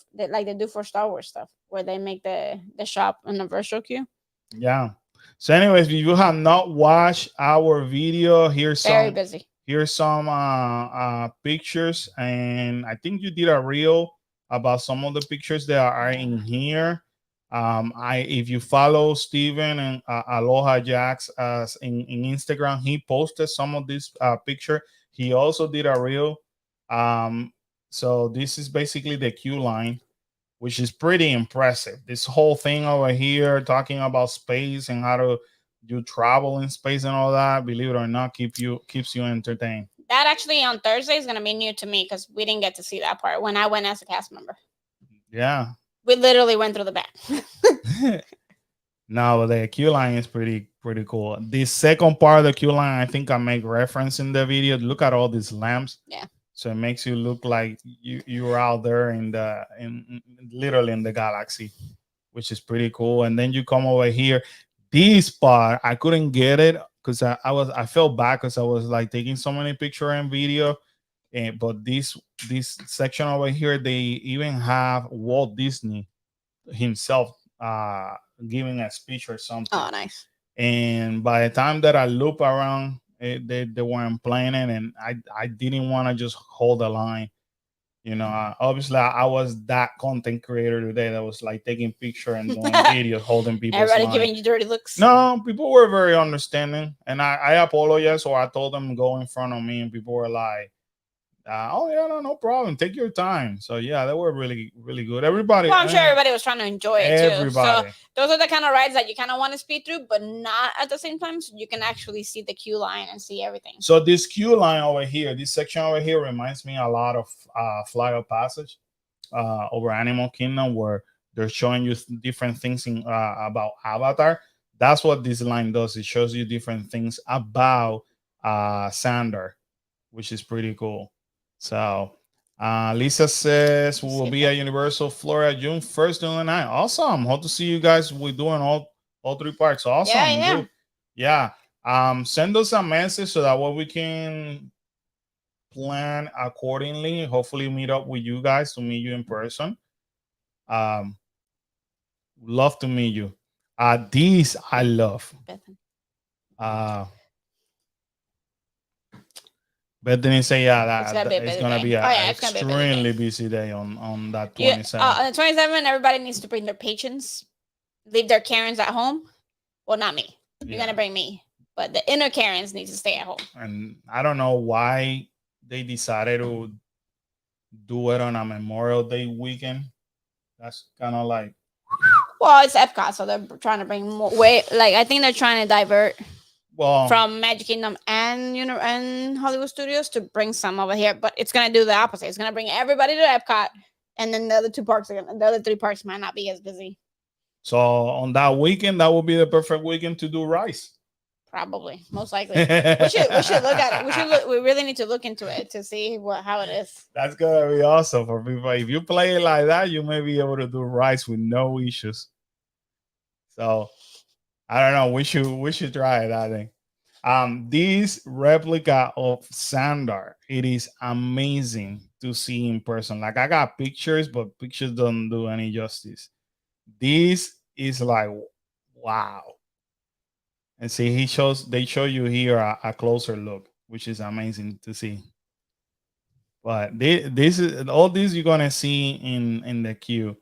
Star Wars stuff, where they make the shop in the virtual queue. Yeah. So, anyways, if you have not watched our video, here's very busy. Here's some pictures, and I think you did a reel about some of the pictures that are in here. If you follow Steven and Aloha Jax in Instagram, he posted some of this picture. He also did a reel. So this is basically the queue line, which is pretty impressive. This whole thing over here talking about space and how to do travel in space and all that, believe it or not, keeps you entertained. That actually on Thursday is going to be new to me because we didn't get to see that part when I went as a cast member. Yeah. We literally went through the back. No, the queue line is pretty cool. The second part of the queue line, I think I make reference in the video. Look at all these lamps. Yeah. So it makes you look like you're out there literally in the galaxy, which is pretty cool. And then you come over here. This part I couldn't get it because I felt bad because I was like taking so many pictures and video. But this section over here, they even have Walt Disney himself giving a speech or something. Oh, nice. And by the time that I loop around, they weren't playing it, and I didn't want to just hold the line. Obviously I was that content creator today that was like taking picture and doing videos, holding people. Everybody giving you dirty looks. No, people were very understanding, and I apologized, so I told them go in front of me, and people were like, "Oh yeah, no problem. Take your time." So yeah, they were really, really good. Everybody. Well, I'm sure everybody was trying to enjoy it too. Everybody. So those are the kind of rides that you kind of want to speed through, but not at the same time, so you can actually see the queue line and see everything. So this queue line over here, this section over here, reminds me a lot of Flight of Passage over Animal Kingdom, where they're showing you different things about Avatar. That's what this line does. It shows you different things about Sander, which is pretty cool. So Lisa says we Let's will see if be I at Universal Florida June 1st to the 9th. Awesome. Hope to see you guys. We're doing all three parks. Yeah, Awesome. yeah. Good. Yeah. Send us a message so that way we can plan accordingly. Hopefully meet up with you guys to meet you in person. Um, love to meet you. These I love. Bethany. Uh But then you say, yeah, It's gonna that be a it's busy gonna day. be Oh an yeah, it's gonna be a busy day. extremely busy day on that You 27th. on the 27th, everybody needs to bring their patrons, leave their Karens at home. Well, not me. You're Yeah. gonna bring me, but the inner Karens need to stay at home. And I don't know why they decided to do it on a Memorial Day weekend. That's kind of like, Well, it's Epcot, so they're trying to bring more. Like I think they're trying to divert well, from Magic Kingdom and Hollywood Studios to bring some over here, but it's gonna do the opposite. It's gonna bring everybody to Epcot, and then the other three parks might not be as busy. so on that weekend, that would be the perfect weekend to do rice. Probably, most likely. We should look at it. We really need to look into it to see how it is. That's gonna be awesome for people. If you play it like that, you may be able to do rice with no issues. So I don't know. We should try it, I think. This replica of Sandar, it is amazing to see in person. Like I got pictures, but pictures don't do any justice. This is like wow. And see, they show you here a closer look, which is amazing to see. But this is all this you're gonna see in the queue.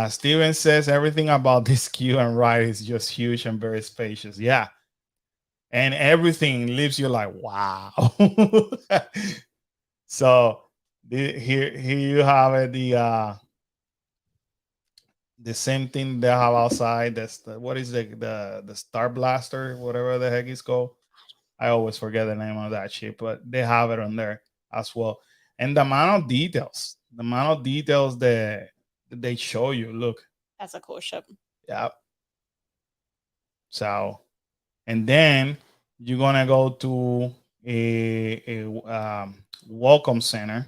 Steven says everything about this queue and ride is just huge and very spacious. Yeah, and everything leaves you like wow. So here you have it, the same thing they have outside. That's what is the Star Blaster, whatever the heck it's called. I always forget the name of that shit, but they have it on there as well. And the amount of details that they show you. Look, That's a cool ship. yeah. So, and then you're gonna go to a welcome center,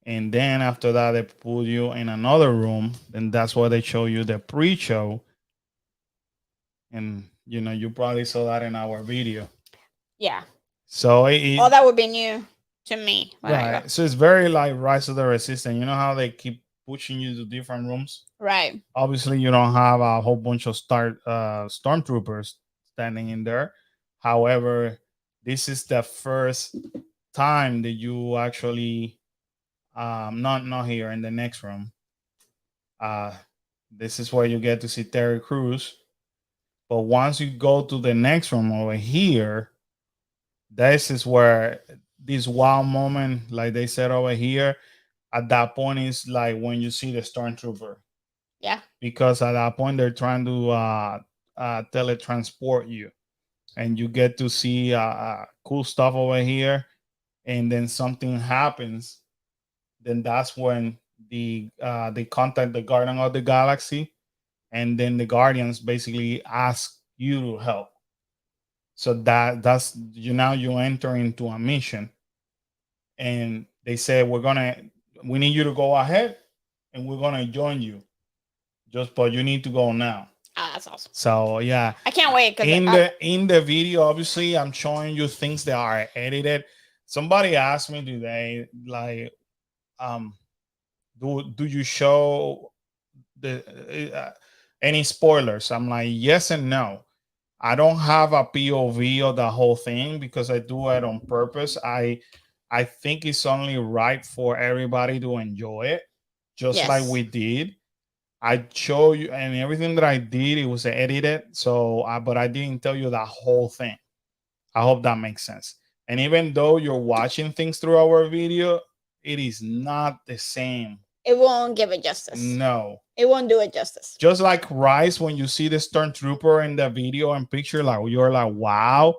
and then after that they put you in another room, and that's where they show you the pre-show. And you probably saw that in our video. Yeah. So all that would be new to me. Right. So it's very like Rise of the Resistance. You know how they keep pushing you to different rooms? Right. Obviously, you don't have a whole bunch of stormtroopers standing in there. However, this is the first time that you actually not here in the next room. This is where you get to see Terry Crews. But once you go to the next room over here, this is where this wow moment, like they said over here, at that point is like when you see the stormtrooper. Yeah. Because at that point they're trying to teletransport you, and you get to see cool stuff over here, and then something happens. Then that's when they contact the Guardian of the Galaxy, and then the Guardians basically ask you to help. So that's you enter into a mission, and they say we need you to go ahead, and we're gonna join you. But you need to go now. Oh, that's awesome. So yeah, I can't wait. In the video, obviously, I'm showing you things that are edited. Somebody asked me today, like, do you show any spoilers? I'm like, yes and no. I don't have a POV of the whole thing because I do it on purpose. I think it's only right for everybody to enjoy it, just like we did. I show you, and everything that I did, it was edited. So, but I didn't tell you the whole thing. I hope that makes sense. And even though you're watching things through our video, it is not the same. It won't give it justice. No. It won't do it justice. Just like Rise, when you see the stormtrooper in the video and picture, like you're like, wow.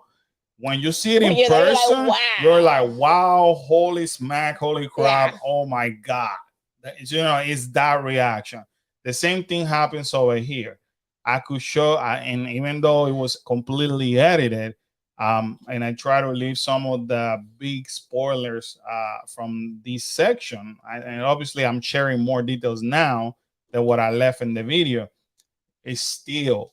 When you see it in person, you're like, wow, holy smack, holy crap, oh my God. It's that reaction. The same thing happens over here. I could show, and even though it was completely edited, And I try to leave some of the big spoilers from this section. And obviously, I'm sharing more details now than what I left in the video. It's still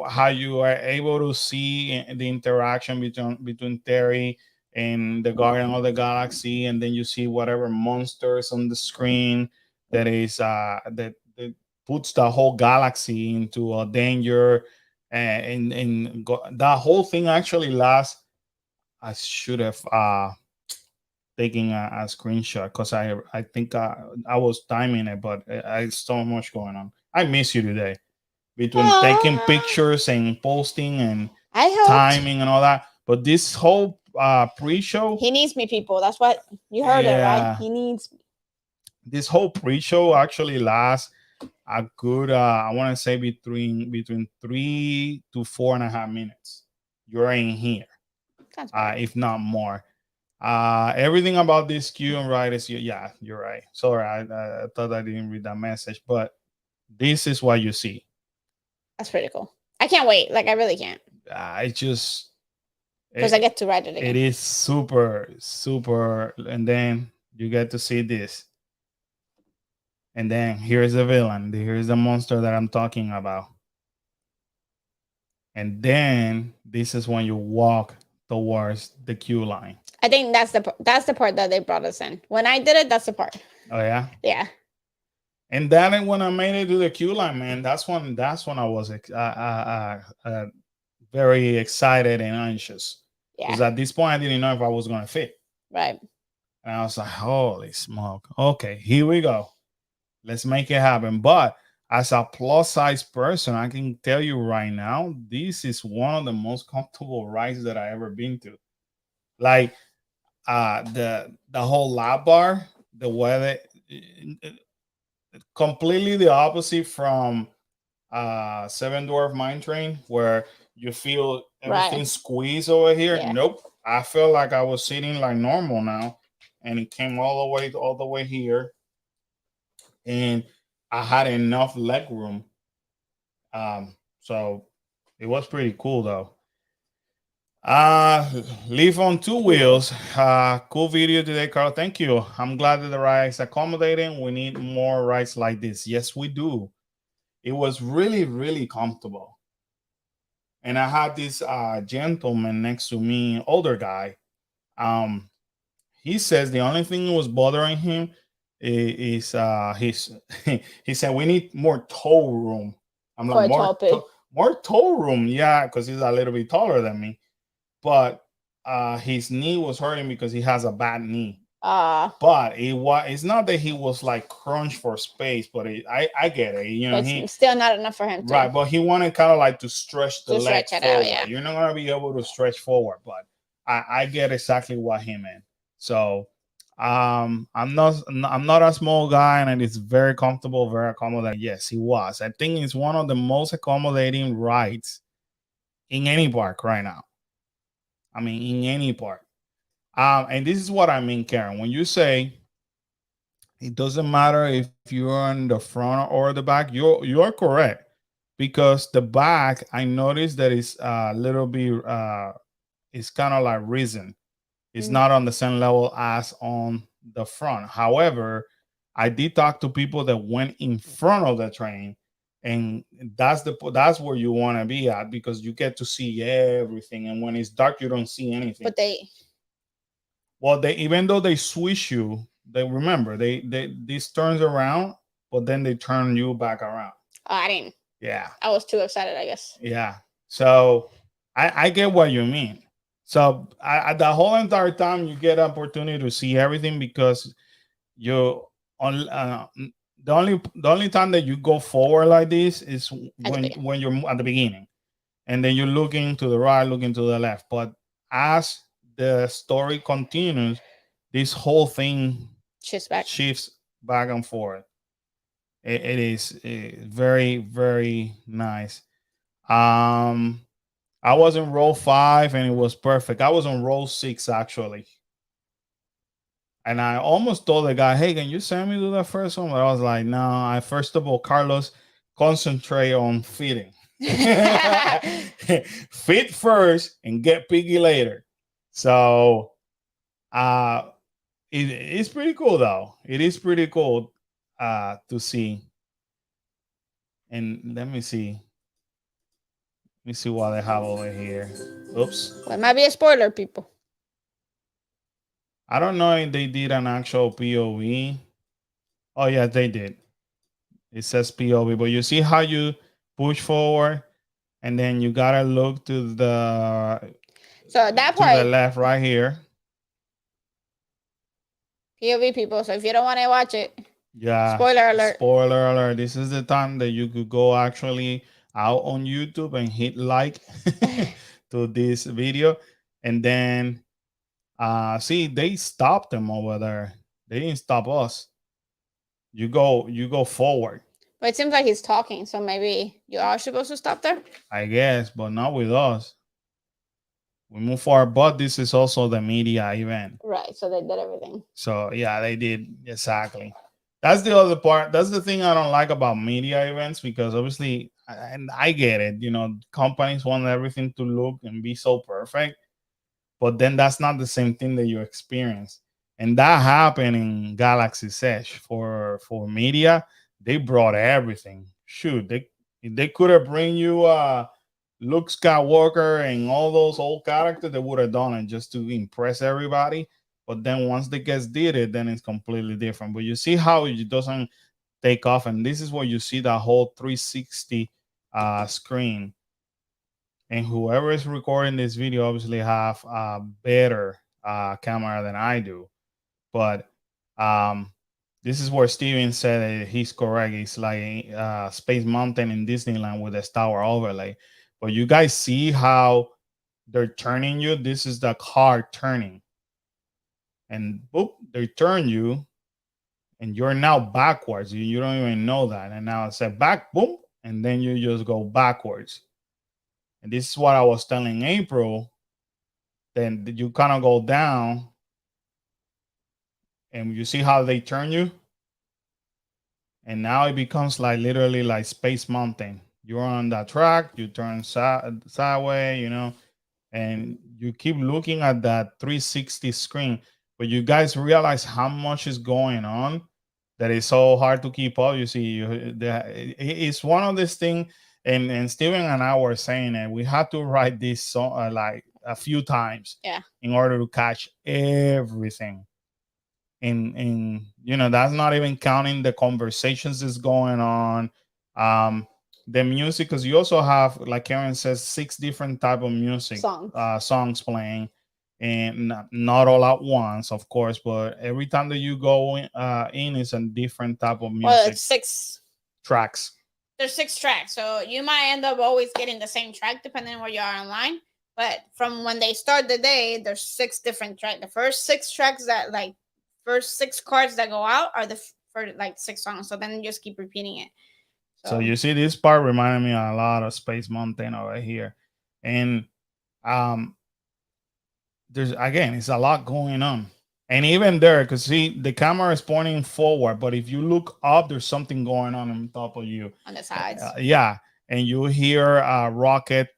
how you are able to see the interaction between Terry and the Guardian of the Galaxy, and then you see whatever monsters on the screen that puts the whole galaxy into a danger, that whole thing actually lasts. I should have taken a screenshot because I think I was timing it, but I so much going on. I miss you today between taking Aw, pictures and posting and I helped. timing and all that. But this whole pre-show, He needs me, people. That's what you heard it, right? yeah, He needs me. this whole pre-show actually lasts a good I want to say between 3 to 4.5 minutes. You're in here, Sounds better. if not more. Everything about this queue and right is yeah, you're right. Sorry, I thought I didn't read that message, but this is what you see. That's pretty cool. I can't wait. Like, I really can't. It just Because I it, get to ride it it again. is super, and then you get to see this, and then here's the villain. Here's the monster that I'm talking about, and then this is when you walk towards the queue line. I think that's the part that they brought us in. When I did it, that's the part. Oh yeah. Yeah. And then when I made it to the queue line, man, that's when I was very excited and anxious because Yeah. at this point I didn't know if I was gonna fit, Right. and I was like, "Holy smoke! Okay, here we go. Let's make it happen." But as a plus size person, I can tell you right now, this is one of the most comfortable rides that I ever been to. Like the whole lap bar, the weather, completely the opposite from Seven Dwarf Mine Train, where you feel everything Right. squeezed over here. Yeah. Nope, I felt like I was sitting like normal now, and it came all the way here, and I had enough leg room. So it was pretty cool though. Live on two wheels. Cool video today, Carl. Thank you. I'm glad that the ride is accommodating. We need more rides like this. Yes, we do. It was really comfortable. And I had this gentleman next to me, older guy. Um, he says the only thing that was bothering him is his. He said we need more toe room. I'm For like a tall pig. more toe room, yeah, because he's a little bit taller than me. But his knee was hurting because he has a bad knee. But it's not that he was like crunch for space, but I get it. You know, But it's still not enough for him to. right, but he wanted kind of like to stretch the leg stretch it forward. out, yeah. You're not gonna be able to stretch forward, but I get exactly what he meant. So I'm not a small guy, and it's very comfortable, very accommodating. Yes, he was. I think it's one of the most accommodating rides in any park right now. I mean, in any park. And this is what I mean, Karen. When you say it doesn't matter if you're on the front or the back, you're correct, because the back I noticed that it's a little bit it's kind of like risen. It's not on the same level as on the front. However, I did talk to people that went in front of the train, and that's where you want to be at, because you get to see everything, and when it's dark you don't see anything. But They even though they switch you, they remember they this turns around, but then they turn you back around. Oh, I didn't. Yeah. I was too excited, I guess. Yeah. So I get what you mean. So the whole entire time you get opportunity to see everything, because you on the only time that you go forward like this is when you're at the beginning, and then you're looking to the right, looking to the left. But as the story continues, this whole thing shifts back and forth. It is very nice. I was in row 5 and it was perfect. I was on row 6 actually, and I almost told the guy, "Hey, can you send me to the first one?" But I was like, "No. First of all, Carlos, concentrate on feeding." Fit first and get piggy later. So it's pretty cool though. It is pretty cool to see. And let me see. Let me see what they have over here. Oops. Well, it might be a spoiler, people. I don't know if they did an actual POV. Oh yeah, they did. It says POV, but you see how you push forward and then you gotta look So that to the part, left right here. POV people. So if you don't want to watch it, Yeah. spoiler alert. Spoiler alert. This is the time that you could go actually out on YouTube and hit like to this video. And then see, they stopped them over there. They didn't stop us. You go forward. But it seems like he's talking, so maybe you are supposed to stop there. I guess, but not with us. We move forward, but this is also the media event. Right. So they did everything. So yeah, they did exactly. That's the other part. That's the thing I don't like about media events because obviously, and I get it. Companies want everything to look and be so perfect, but then that's not the same thing that you experience. And that happened in Galaxy's Edge for media. They brought everything. Shoot, they could have bring you Luke Skywalker and all those old characters, they would have done it just to impress everybody. But then once the guests did it, then it's completely different. But you see how it doesn't take off, and this is where you see the whole 360 screen. And whoever is recording this video obviously have a better camera than I do. But this is where Steven said that he's correct. It's like Space Mountain in Disneyland with a Star Wars overlay. But you guys see how they're turning you? This is the car turning. And boop, they turn you, and you're now backwards. You don't even know that. And now it's a back, boom, and then you just go backwards. And this is what I was telling April. Then you kind of go down, and you see how they turn you? And now it becomes like literally like Space Mountain. You're on that track, you turn sideways, and you keep looking at that 360 screen. But you guys realize how much is going on that it's so hard to keep up. You see, it's one of these things, and Steven and I were saying that we had to write this song like a few times in order to catch everything. And that's not even counting the conversations that's going on, the music, because you also have, like Karen says, 6 different type of music songs playing, and not all at once, of course, but every time that you go in is a different type of music. Well, it's 6 tracks. There's 6 tracks, so you might end up always getting the same track depending on where you are online. But from when they start the day, there's 6 different tracks. The first 6 tracks that first 6 cards that go out are the for 6 songs. So then you just keep repeating it. So you see, this part reminded me a lot of Space Mountain over here, and there's again, it's a lot going on, and even there, because see, the camera is pointing forward, but if you look up, there's something going on top of you on the sides. And you hear Rocket,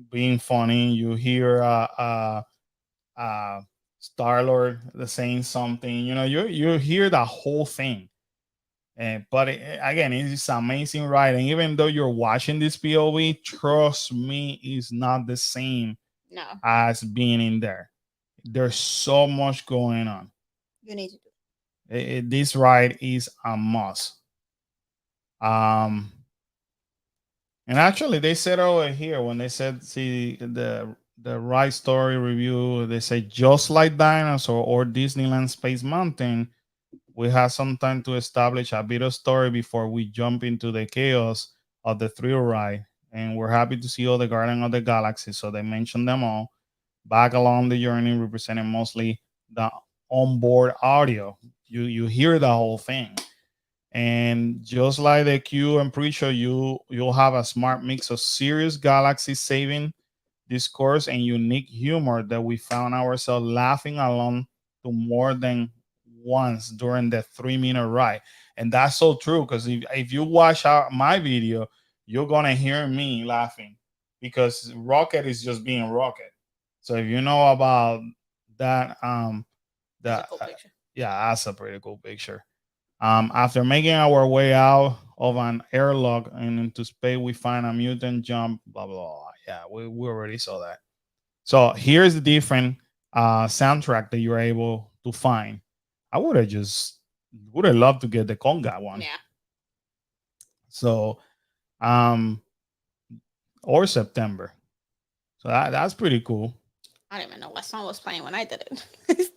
being funny. You hear Star-Lord saying something, you hear the whole thing. But again, it's amazing ride. And even though you're watching this POV, trust me, it's not the same as being in there. There's so much going on. You need to do it. This ride is a must. And actually, they said over here when they said, see the ride story review, they say just like Dinosaur or Disneyland Space Mountain, we have some time to establish a bit of story before we jump into the chaos of the thrill ride. And we're happy to see all the Guardians of the Galaxy. So they mentioned them all back along the journey, representing mostly the onboard audio. You hear the whole thing. And just like the queue and pre-show, you'll have a smart mix of serious galaxy saving discourse and unique humor that we found ourselves laughing along to more than once during the 3-minute ride. And that's so true, because if you watch my video, you're gonna hear me laughing because Rocket is just being Rocket. So if you know about that, That's a that cool picture. yeah, that's a pretty cool picture. After making our way out of an airlock and into space, we find a mutant jump. Blah blah blah. Yeah, we already saw that. So here's the different soundtrack that you're able to find. I would have loved to get the Conga one. Yeah. So or September. So that's pretty cool. I don't even know what song was playing when I did it.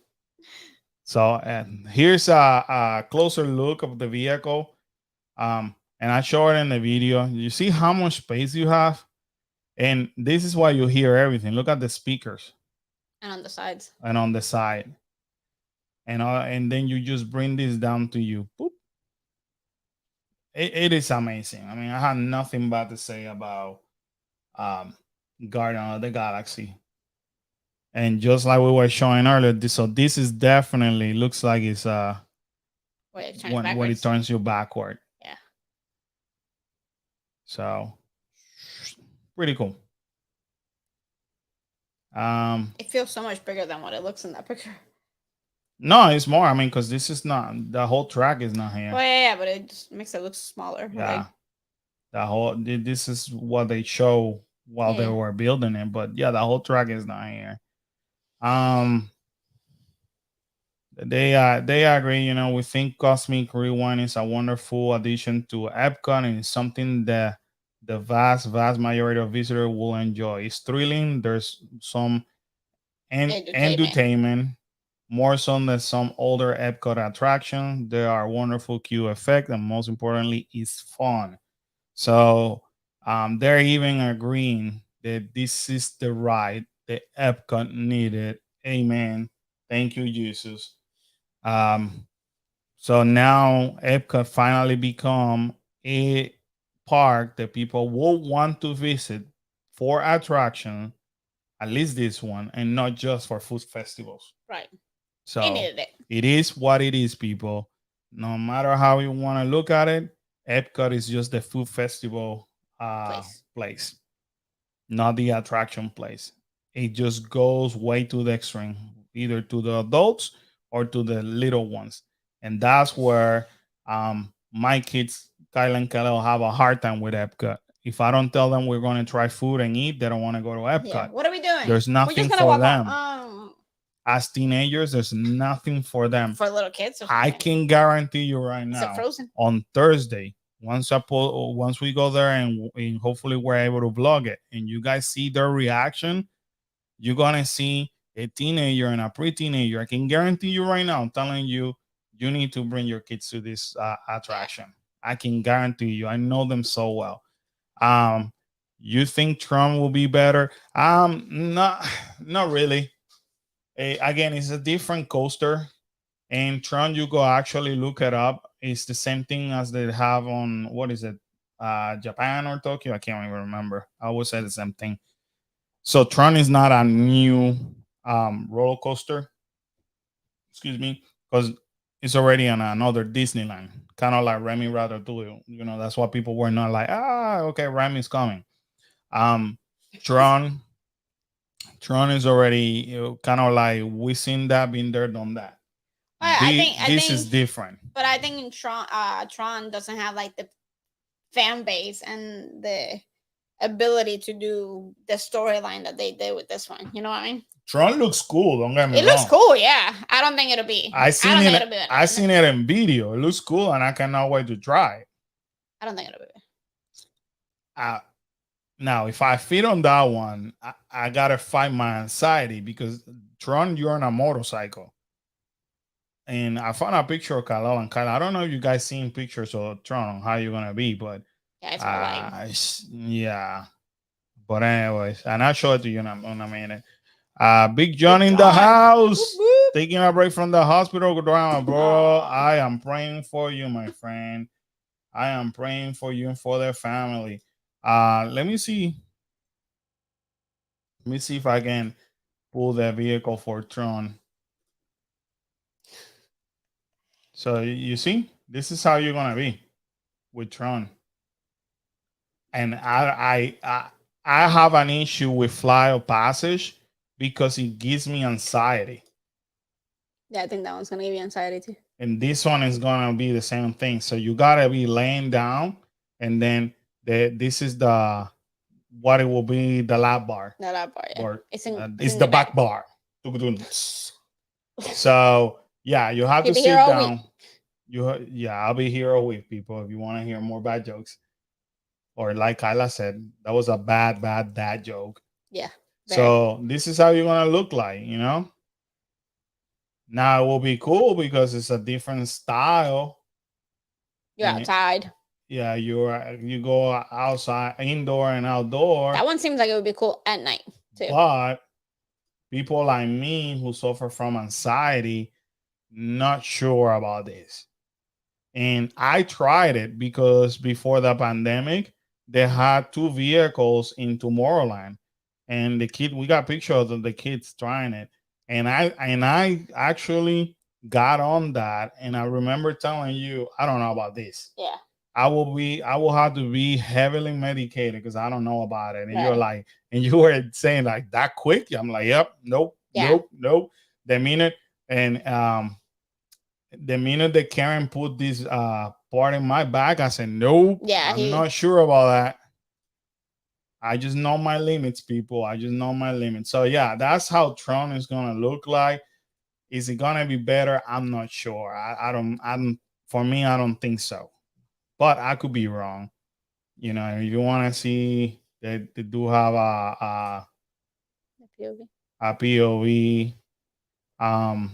So and here's a closer look of the vehicle. And I show it in the video. You see how much space you have, and this is why you hear everything. Look at the speakers And on the sides. and on the side, and then you just bring this down to you. Boop. It is amazing. I mean, I have nothing bad to say about um, Guardian of the Galaxy. And just like we were showing earlier, so this is definitely looks like it's Wait, it turns when it backwards. turns you backward. Yeah. So pretty cool. It feels so much bigger than what it looks in that picture. No, it's more. I mean, because this is not the whole track is not here. Oh yeah, but it just makes it look smaller. Yeah, Like, the whole this is what they show while they Yeah. were building it. But yeah, the whole track is not here. They agree. You know, we think Cosmic Rewind is a wonderful addition to Epcot and it's something that the vast majority of visitors will enjoy. It's thrilling. There's some entertainment, more so than some older Epcot attractions. There are wonderful queue effects, and most importantly, it's fun. So they're even agreeing that this is the ride that Epcot needed. Amen. Thank you, Jesus. Um, so now Epcot finally become a park that people will want to visit for attraction, at least this one, and not just for food festivals. right. They So needed it. it is what it is, people. No matter how you want to look at it, Epcot is just the food festival place, not the attraction place. It just goes way to the extreme, either to the adults or to the little ones. And that's where my kids, Kyle and Kyle, have a hard time with Epcot. If I don't tell them we're going to try food and eat, they don't want to go to Epcot. Yeah. What are we doing? There's We're nothing just gonna for walk them. on. As teenagers, there's nothing for them. For little kids. I can guarantee you right Is it now, frozen? on Thursday, once we go there and hopefully we're able to vlog it and you guys see their reaction, you're gonna see a teenager and a pre-teenager. I can guarantee you right now, I'm telling you, you need to bring your kids to this attraction. I can guarantee you. I know them so well. You think Tron will be better? Not really. Again, it's a different coaster. And Tron, you go actually look it up. It's the same thing as they have on what is it, Japan or Tokyo? I can't even remember. I would say the same thing. So Tron is not a new roller coaster. Excuse me, because it's already on another Disneyland, kind of like Remy Ratatouille. You know, that's why people were not like, okay, Remy's coming. Um, Tron, Tron is already kind of like we seen that, been there, done that. I think this is different. But I think in Tron doesn't have like the fan base and the ability to do the storyline that they did with this one. You know what I mean? Tron looks cool. Don't get me wrong. It looks cool, yeah. I don't think it'll be. I seen it in video. It looks cool, and I cannot wait to try it. I don't think it'll be. Now, if I fit on that one, I gotta fight my anxiety because Tron, you're on a motorcycle. And I found a picture of Kyle and Kyle. I don't know if you guys seen pictures of Tron on how you're gonna be, but yeah, it's yeah. But anyways, and I'll show it to you in a minute. Big John Big in John. the house, Whoop, whoop. taking a break from the hospital. Go down, bro. I am praying for you, my friend. I am praying for you and for their family. Let me see. Let me see if I can pull the vehicle for Tron. So you see, this is how you're gonna be with Tron. and I have an issue with Fly of Passage because it gives me anxiety. Yeah, I think that one's gonna give you anxiety too. And this one is gonna be the same thing. So you gotta be laying down, and then this is the what it will be the lap bar, No, that part, yeah. or It's it's in the the back back. bar. So yeah, you have He'll to be here sit all week. down. Yeah, I'll be here all week, people. If you want to hear more bad jokes, or like Kyla said, that was a bad dad joke. Yeah. Very. So this is how you're gonna look like, you know. Now it will be cool because it's a different style, You're and outside. yeah, you go outside, indoor and outdoor. That one seems like it would be cool at night too. But people like me who suffer from anxiety, not sure about this. And I tried it because before the pandemic, they had two vehicles in Tomorrowland, and we got pictures of the kids trying it, and I actually got on that, and I remember telling you, I don't know about this. Yeah. I will have to be heavily medicated because I don't know about it. And you're Right. like, and you were saying like that quick. I'm like, yep, nope, Yeah. nope. The minute and the minute that Karen put this part in my back, I said, nope, Yeah, I'm not sure about that. I just know my limits, people. I just know my limits. So yeah, that's how Tron is gonna look like. Is it gonna be better? I'm not sure. I don't. For me, I don't think so. But I could be wrong. You know, if you want to see that they do have POV. a POV, um,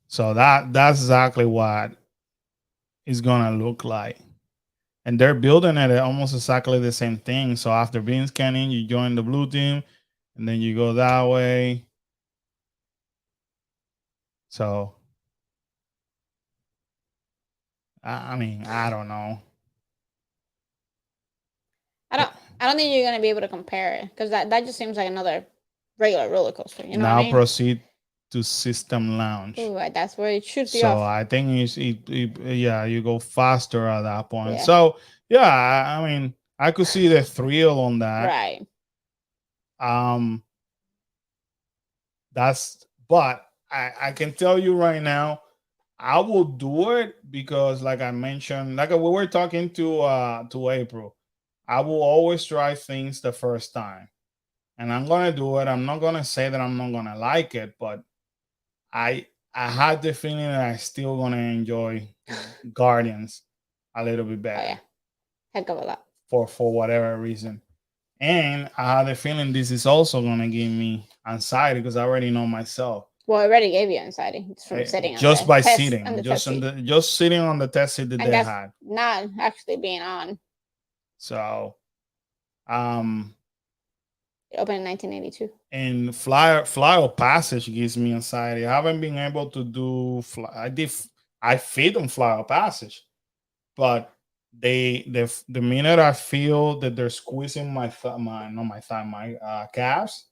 so that's exactly what it's gonna look like. And they're building it at almost exactly the same thing. So after being scanning, you join the blue team, and then you go that way. So I mean, I don't know. I don't think you're gonna be able to compare it because that just seems like another regular roller coaster. You know Now what I mean? proceed to System Lounge. Ooh, that's where it shoots you So off. I think yeah, you go faster at that point. Yeah. So yeah, I mean, I could see the thrill on that. Right. Um, but I can tell you right now, I will do it because, like I mentioned, like we were talking to April, I will always try things the first time, and I'm gonna do it. I'm not gonna say that I'm not gonna like it, but I I had the feeling that I still gonna enjoy Guardians a little bit Oh better yeah. Heck of a lot. for whatever reason. And I had the feeling this is also gonna give me anxiety because I already know myself. Well, it already gave you anxiety just from sitting on Just the by test, sitting, on the just test on seat. just sitting on the test seat that And they that's had. not actually being on. So It opened in 1982. and fly or passage gives me anxiety. I haven't been able to do I fit on fly or passage, but the minute I feel that they're squeezing my calves,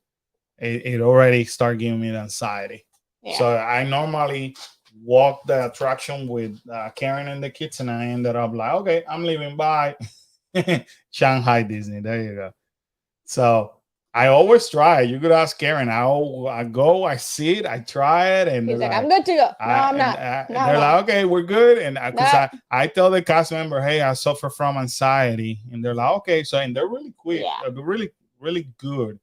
it already start giving me the anxiety. Yeah. So I normally walk the attraction with Karen and the kids, and I ended up like, okay, I'm leaving. Bye. Shanghai Disney. There you go. So I always try. You could ask Karen. I go, I see it, I try it, and He's they're like, I'm like, good to go. No, I'm not. No, they're no. like, okay, we're good. And because No. I tell the cast member, hey, I suffer from anxiety, and they're like, okay, so and they're really quick, Yeah. they're really good.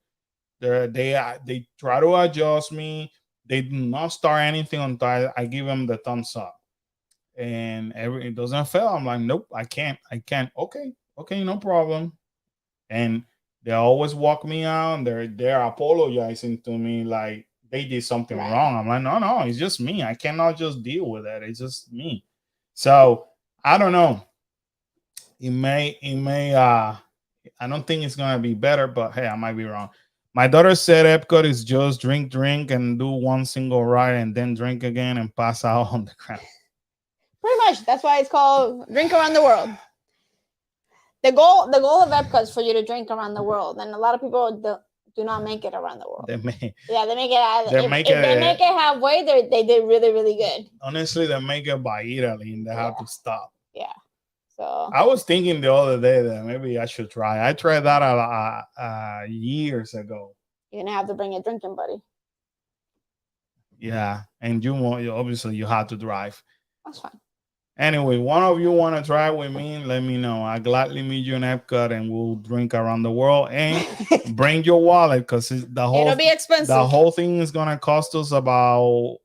They try to adjust me. They do not start anything until I give them the thumbs up, and it doesn't fail. I'm like, nope, I can't. Okay, no problem. And they always walk me out. And they're apologizing to me like they did something Right. wrong. I'm like, no, it's just me. I cannot just deal with it. It's just me. So I don't know. It may I don't think it's gonna be better, but hey, I might be wrong. My daughter said Epcot is just drink, and do one single ride and then drink again and pass out on the ground. Pretty much. That's why it's called Drink Around the World. The goal of Epcot is for you to drink around the world, and a lot of people do not make it around the world. They make it. They make it. If they make it halfway, they did really, really good. Honestly, they make it by Italy, and they have to stop. Yeah. So I was thinking the other day that maybe I should try. I tried that years ago. you're gonna have to bring a drinking buddy. Yeah, and obviously you have to drive. That's fine. Anyway, one of you want to try with me? Let me know. I gladly meet you in Epcot, and we'll drink around the world. And bring your wallet because It'll be expensive. the whole thing is gonna cost us about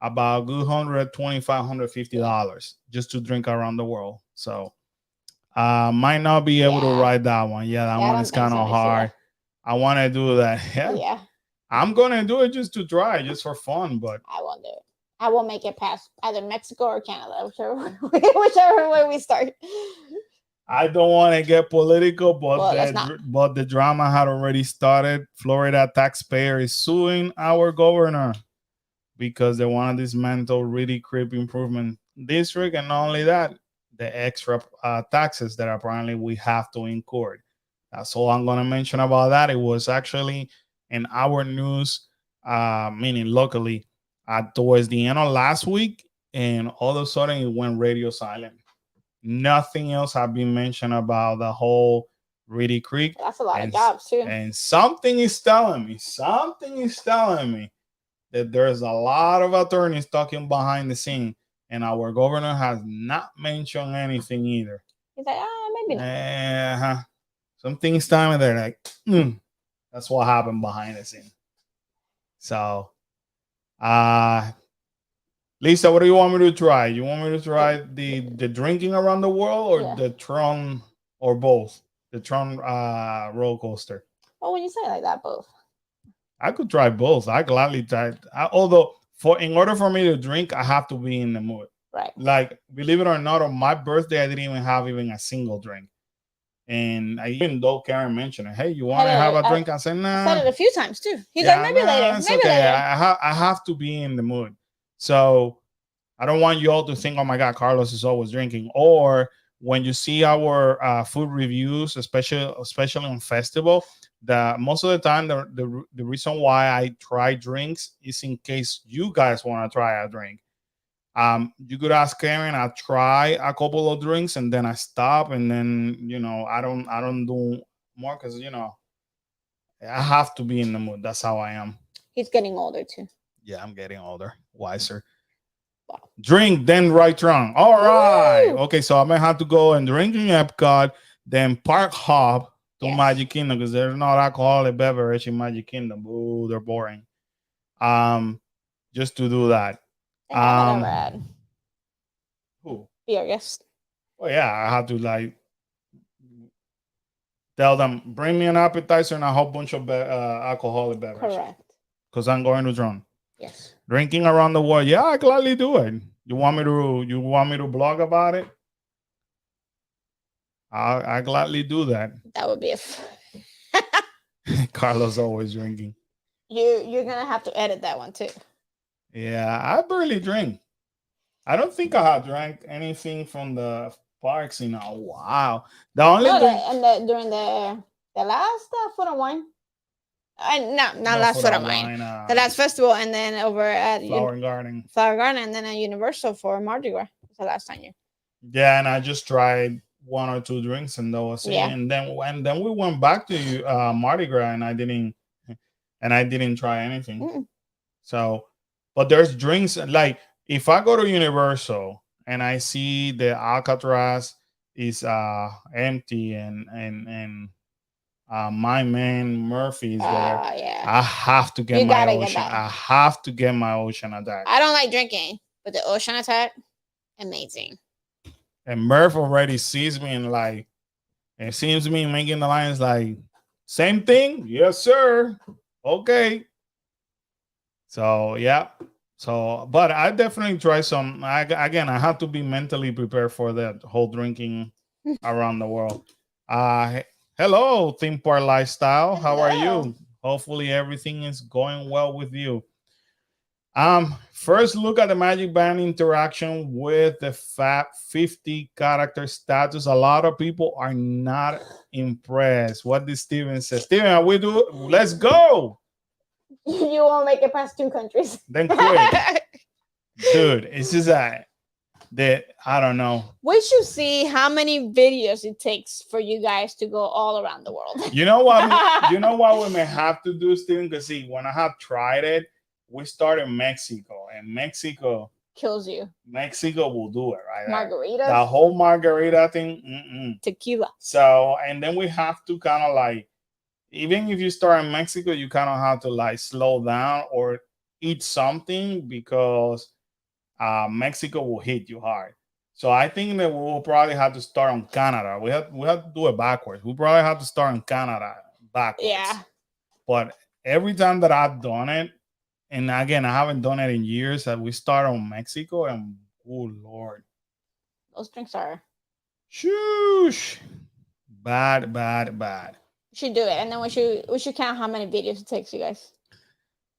about good $125-150 just to drink around the world. So might not be able to ride that one. Yeah, that one is kind of hard. I want to do that. Yeah. I'm gonna do it just to try, just for fun, but I won't do it. I won't make it past either Mexico or Canada, whichever way we start. I don't want to get political, but the drama had already started. Florida taxpayer is suing our governor because they want to dismantle Reedy Creek Improvement District, and not only that, the extra taxes that apparently we have to incur. That's all I'm going to mention about that. It was actually in our news, meaning locally, towards the end of last week, and all of a sudden it went radio silent. Nothing else have been mentioned about the whole Reedy Creek. That's a lot of jobs too. And something is telling me that there's a lot of attorneys talking behind the scene, and our governor has not mentioned anything either. He's like, maybe not. Something's telling me they're like, that's what happened behind the scene. So, Lisa, what do you want me to try? You want me to try the drinking around the world, or the Tron, or both? The Tron roller coaster. Well, when you say it like that, both. I could try both. I gladly try. Although, in order for me to drink, I have to be in the mood. Right. Like, believe it or not, on my birthday, I didn't even have a single drink. And even though Karen mentioned it, hey, you want to have a drink? I said, nah. I said it a few times too. He's like, maybe later. Maybe later. I have to be in the mood. So I don't want you all to think, oh my God, Carlos is always drinking. Or when you see our food reviews, especially on festival, most of the time the reason why I try drinks is in case you guys want to try a drink. You could ask Karen. I try a couple of drinks and then I stop, and then I don't do more because I have to be in the mood. That's how I am. He's getting older too. Yeah, I'm getting older, wiser. Wow. Drink, then right wrong. All right. Woo! Okay, so I might have to go and drink in Epcot, then park hop to Magic Kingdom because there's no alcoholic beverage in Magic Kingdom. Ooh, they're boring. Just to do that. Who? Be our guest. Well, yeah, I have to tell them, bring me an appetizer and a whole bunch of alcoholic beverage. Correct. Because I'm going to drown. Yes. Drinking around the world. Yeah, I gladly do it. You want me to blog about it? I gladly do that. That would be Carlos always drinking. You're gonna have to edit that one too. Yeah, I barely drink. I don't think I have drank anything from the parks in a while. The only during the last Food and Wine. Not last Food and Wine. The last festival, and then over at Flower Garden, and then at Universal for Mardi Gras. That's the last time you. Yeah, and I just tried 1 or 2 drinks, and that was it. And then we went back to Mardi Gras, and I didn't try anything. Mm-mm. So. But there's drinks, like if I go to Universal and I see the Alcatraz is empty and my man Murphy is there, I have to get my ocean. I have to get my Ocean Attack. I don't like drinking, but the Ocean Attack, amazing. And Murph already sees me and sees me making the lines like, same thing? Yes, sir. Okay. So, yeah. But I definitely try some. I have to be mentally prepared for that whole drinking around the world. Hello, Theme Park Lifestyle. How are you? Hopefully everything is going well with you. First look at the Magic Band interaction with the Fab 50 character status. A lot of people are not impressed. What did Steven say? Steven, let's go. You won't make it past 2 countries. Then quit. Dude, it's just that that I don't know. We should see how many videos it takes for you guys to go all around the world. You know what? You know what we may have to do, Steven? Because see, when I have tried it, we start in Mexico, and Kills you. Mexico will do it right. Margaritas. The whole margarita thing. Mm-mm. Tequila. So, and then we have to kind of like, even if you start in Mexico, you kind of have to like slow down or eat something because Mexico will hit you hard. So I think that we will probably have to start on Canada. We have to do it backwards. We probably have to start in Canada backwards. Yeah. But every time that I've done it, and again I haven't done it in years, that we start on Mexico, and oh Lord, those drinks are shoosh, bad, bad, bad. We should do it, and then we should count how many videos it takes you guys.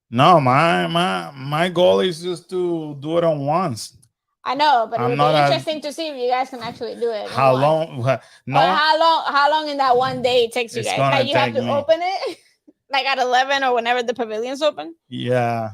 No, my goal is just to do it on once. I know, but it would be interesting to see if you guys can actually do it. How long? No. How long in that one day it takes you guys? Like you have to me. open it, like at 11 or whenever the pavilion's open. Yeah,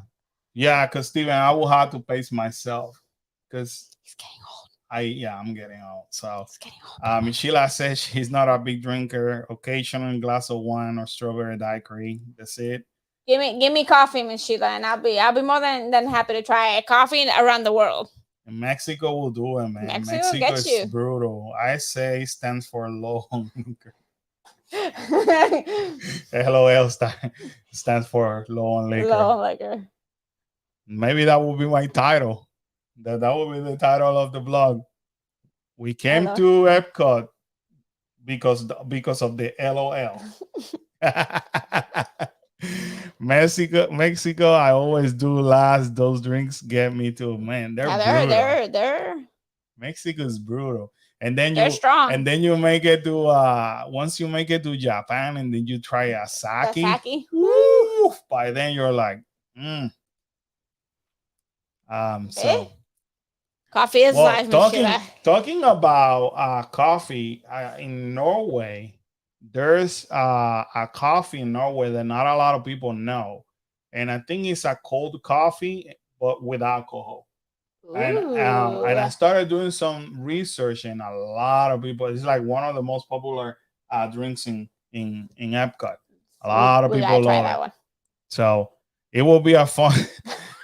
because Steven, I will have to pace myself because he's getting old. I'm getting old. So he's getting old. Sheila says she's not a big drinker. Occasional glass of wine or strawberry daiquiri. That's it. Give me coffee, Miss Sheila, and I'll be more than happy to try coffee around the world. And Mexico will do it, man. Mexico gets is you. Brutal. I say stands for low on liquor. LOL stands for low on liquor. Low on liquor. Maybe that will be my title. That will be the title of the blog. We came to Epcot because of the LOL. Mexico, I always do last. Those drinks get me too, man. They're Mexico's brutal. And then they're strong. And then you make it to once you make it to Japan, and then you try a sake. Woo! By then you're like, so coffee is life. Talking about coffee in Norway. There's a coffee in Norway that not a lot of people know, and I think it's a cold coffee but with alcohol. And I started doing some research, and a lot of people. It's like one of the most popular drinks in Epcot. A lot of people love it. One. So it will be a fun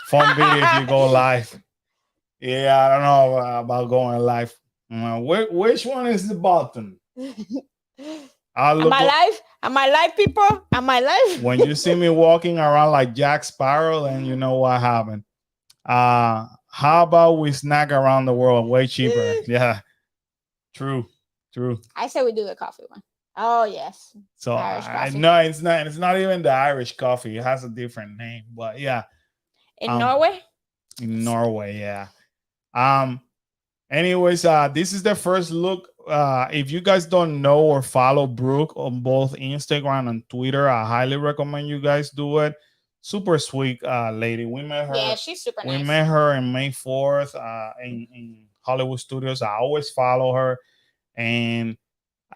video if you go live. Yeah, I don't know about going live. Which one is the button? Am I live, people? Am I live? When you see me walking around like Jack Sparrow, then you know what happened. How about we snack around the world? Way cheaper. Yeah. True. I say we do the coffee one. Oh yes. So no, it's not. It's not even the Irish coffee. It has a different name. But yeah. In Norway? In Norway, yeah. Anyways, this is the first look. If you guys don't know or follow Brooke on both Instagram and Twitter, I highly recommend you guys do it. Super sweet lady. We met her. Yeah, she's super nice. We met her on May 4th in Hollywood Studios. I always follow her. And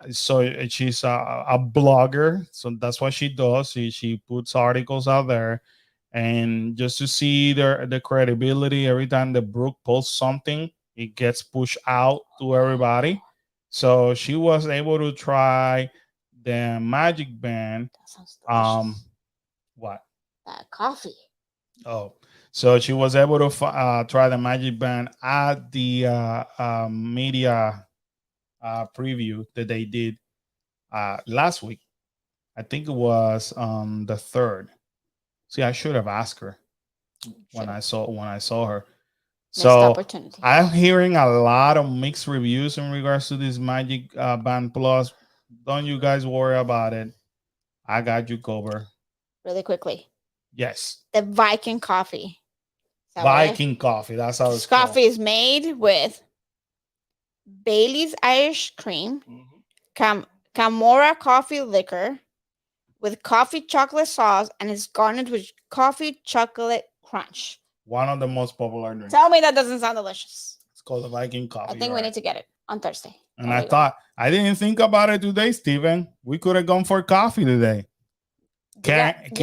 so she's a blogger. So that's what she does. She puts articles out there. And just to see the credibility, every time that Brooke posts something, it gets pushed out to everybody. So she was able to try the Magic Band. That sounds delicious. What? Coffee. Oh, so she was able to try the Magic Band at the media preview that they did last week. I think it was the 3rd. See, I should have asked her when I saw her. So I'm hearing a lot of mixed reviews in regards to this Magic Band Plus. Don't you guys worry about it. I got you covered. Really quickly. Yes. The Viking coffee. Viking coffee. That's how it's called. Coffee is made with Bailey's Irish cream, Camorra coffee liquor, with coffee chocolate sauce, and is garnished with coffee chocolate crunch. One of the most popular drinks. Tell me that doesn't sound delicious. It's called the Viking coffee. I think we need to get it on Thursday. And I didn't think about it today, Steven. We could have gone for coffee today. You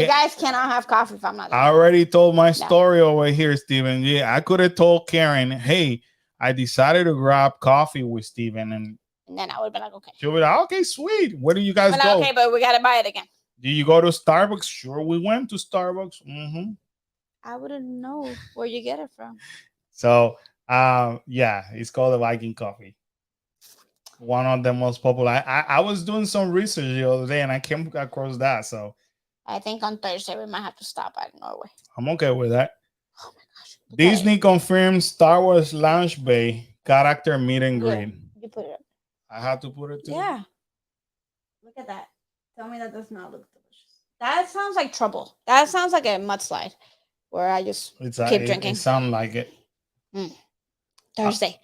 guys cannot have coffee if I'm not there. I already told my story over here, Steven. Yeah, I could have told Karen, hey, I decided to grab coffee with Steven, and then I would have been like, okay. she'll be like, okay, sweet. Where do you guys But go? okay, but we gotta buy it again. Do you go to Starbucks? Sure, we went to Starbucks. I wouldn't know where you get it from. So, yeah, it's called the Viking coffee. One of the most popular. I was doing some research the other day and I came across that. So I think on Thursday we might have to stop at Norway. I'm okay with that. Oh my gosh. Disney confirms Star Wars Lounge Bay character meet and greet. You put it up. I had to put it too. Yeah. Look at that. Tell me that does not look delicious. That sounds like trouble. That sounds like a mudslide where I just keep drinking. It sounds like it. Thursday.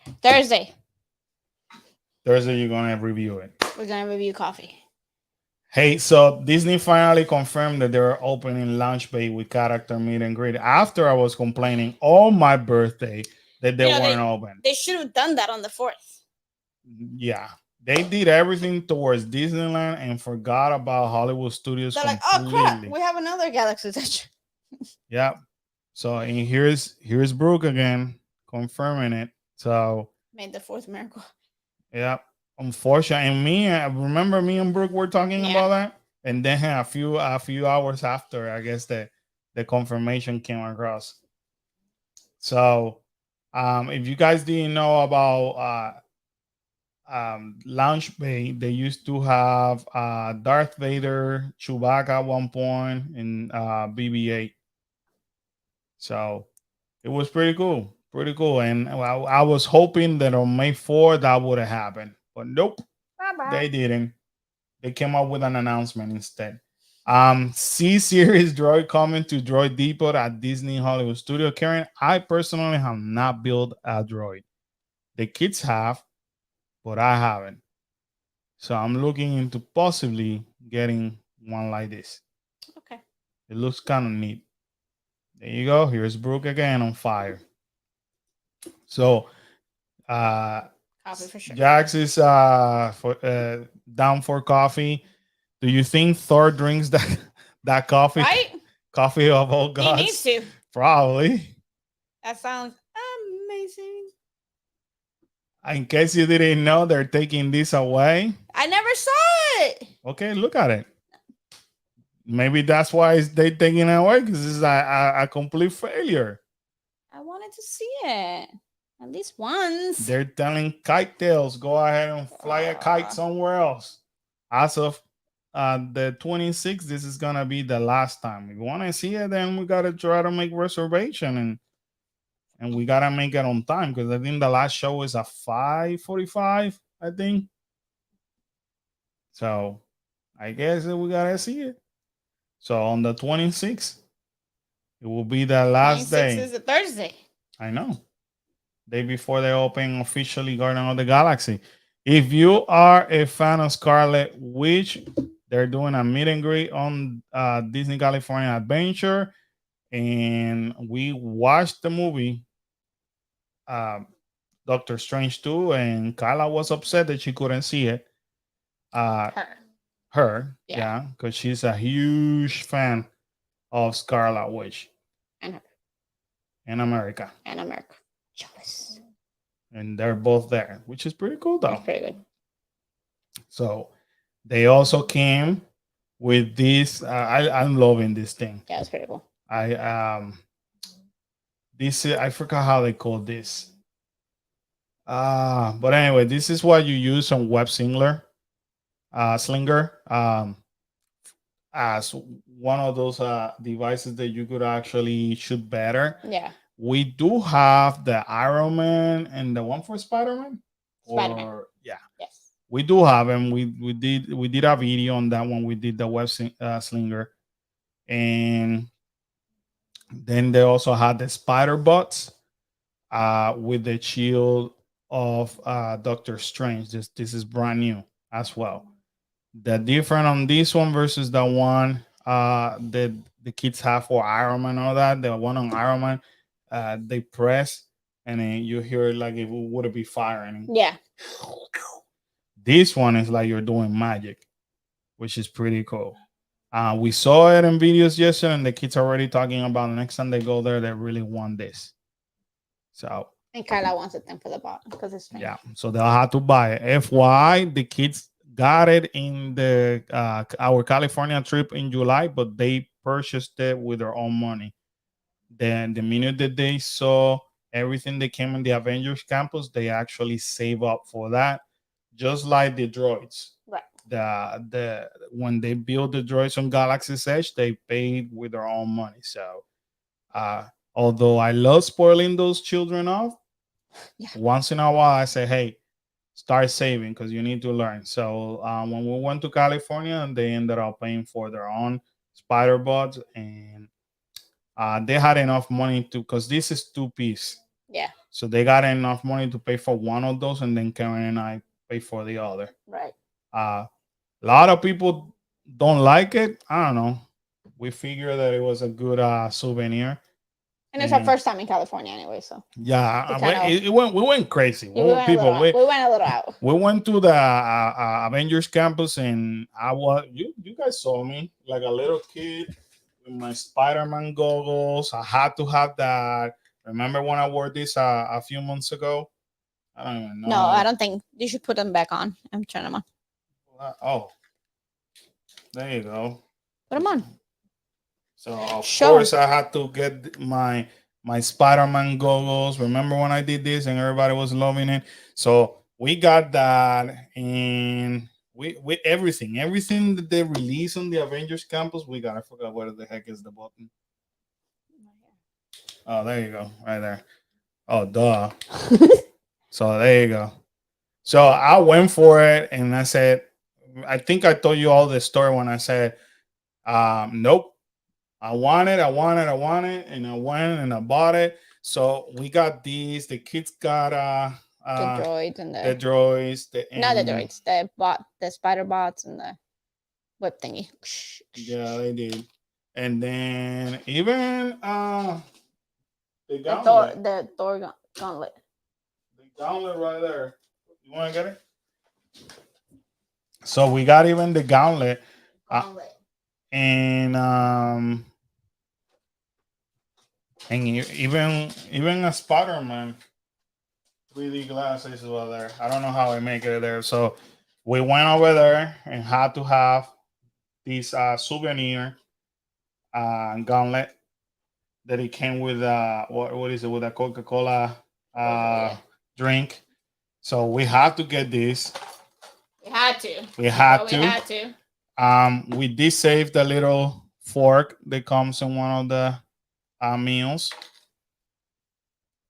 Thursday, you're going to review it. We're going to review coffee. Hey, so Disney finally confirmed that they're opening Lounge Bay with character meet and greet after I was complaining all my birthday that they weren't open. They should have done that on the 4th. Yeah. They did everything towards Disneyland and forgot about Hollywood Studios. They're like, oh crap, we have another Galaxy's Edge. Yeah. So and here's Brooke again confirming it. So made the 4th miracle. Yeah. Unfortunately, and remember me and Brooke were talking about that, and then a few hours after, I guess the confirmation came across. So, if you guys didn't know about Lounge Bay, they used to have Darth Vader, Chewbacca at one point, and BB-8. So it was pretty cool. And I was hoping that on May 4th that would have happened, but nope, they didn't. They came up with an announcement instead. C-Series droid coming to Droid Depot at Disney Hollywood Studio. Karen, I personally have not built a droid. The kids have, but I haven't. So I'm looking into possibly getting one like this. Okay. It looks kind of neat. There you go. Here's Brooke again on fire. So, coffee for sure. Jax is down for coffee. Do you think Thor drinks that coffee? Right? Coffee of all gods. He needs to. Probably. That sounds amazing. In case you didn't know, they're taking this away. I never saw it. Okay, look at it. Maybe that's why they're taking it away, because this is a complete failure. I wanted to see it at least once. They're telling Kite Tails, go ahead and fly a kite somewhere else. As of the 26th, this is gonna be the last time. If you want to see it, then we gotta try to make reservation and we gotta make it on time, because I think the last show is at 5:45. I think. So I guess we gotta see it. So on the 26th, it will be the last day. 26th is a Thursday. I know. Day before they open officially Garden of the Galaxy. If you are a fan of Scarlet Witch, they're doing a meet and greet on Disney California Adventure. And we watched the movie Doctor Strange 2, and Kyla was upset that she couldn't see it. Her. Yeah. Because she's a huge fan of Scarlet Witch. And her. In America. Jealous. And they're both there, which is pretty cool, though. That's pretty good. So they also came with this. I'm loving this thing. Yeah, it's pretty cool. I forgot how they call this. But anyway, this is what you use on Web Slinger. As one of those devices that you could actually shoot better. Yeah. We do have the Iron Man and the one for Spider-Man. Yeah. Yes. We do have them. We did a video on that one. We did the Web Slinger, and then they also had the Spider Bots with the shield of Doctor Strange. This is brand new as well. The different on this one versus the one that the kids have for Iron Man and all that. The one on Iron Man, they press and then you hear it like it would be firing. Yeah. This one is like you're doing magic, which is pretty cool. We saw it in videos yesterday, and the kids are already talking about the next time they go there, they really want this. So And Carla wants a thing for the bot because it's strange. Yeah, so they'll have to buy it. FYI, the kids got it in the our California trip in July, but they purchased it with their own money. Then the minute that they saw everything that came in the Avengers campus, they actually save up for that, just like the droids. Right. The when they built the droids on Galaxy's Edge, they paid with their own money. So, uh, although I love spoiling those children off, Yeah. once in a while I say, "Hey, start saving because you need to learn." So when we went to California, and they ended up paying for their own spider bots, and they had enough money to, because this is two piece. Yeah. So they got enough money to pay for one of those, and then Karen and I pay for the other. Right. A lot of people don't like it. I don't know. We figured that it was a good souvenir. And it's our first time in California anyway, so Yeah, it we went crazy. we went a little out. We went to the Avengers campus, and you guys saw me like a little kid with my Spider-Man goggles. I had to have that. Remember when I wore this a few months ago? I don't even know. No, I don't think you should put them back on. I'm turning them on. Oh, there you go. Put them on. So of course I had to get my Spider-Man goggles. Remember when I did this and everybody was loving it? So we got that, and we everything that they released on the Avengers campus, we got. I forgot where the heck is the button. Oh, there you go, right there. Oh, duh. So there you go. So I went for it, and I said, I think I told you all the story when I said, nope. I want it, and I went and I bought it. So we got these. The kids got the droids and the droids. Not the droids, the spider bots and the whip thingy. Yeah, they did. And then even the Thor gauntlet. The gauntlet right there. You want to get it? So we got even the gauntlet. And even a Spider-Man 3D glasses over there. I don't know how I make it there. So we went over there and had to have this souvenir gauntlet that it came with what is it, with a Coca-Cola drink. So we had to get this. We had to. We did save the little fork that comes in one of the meals.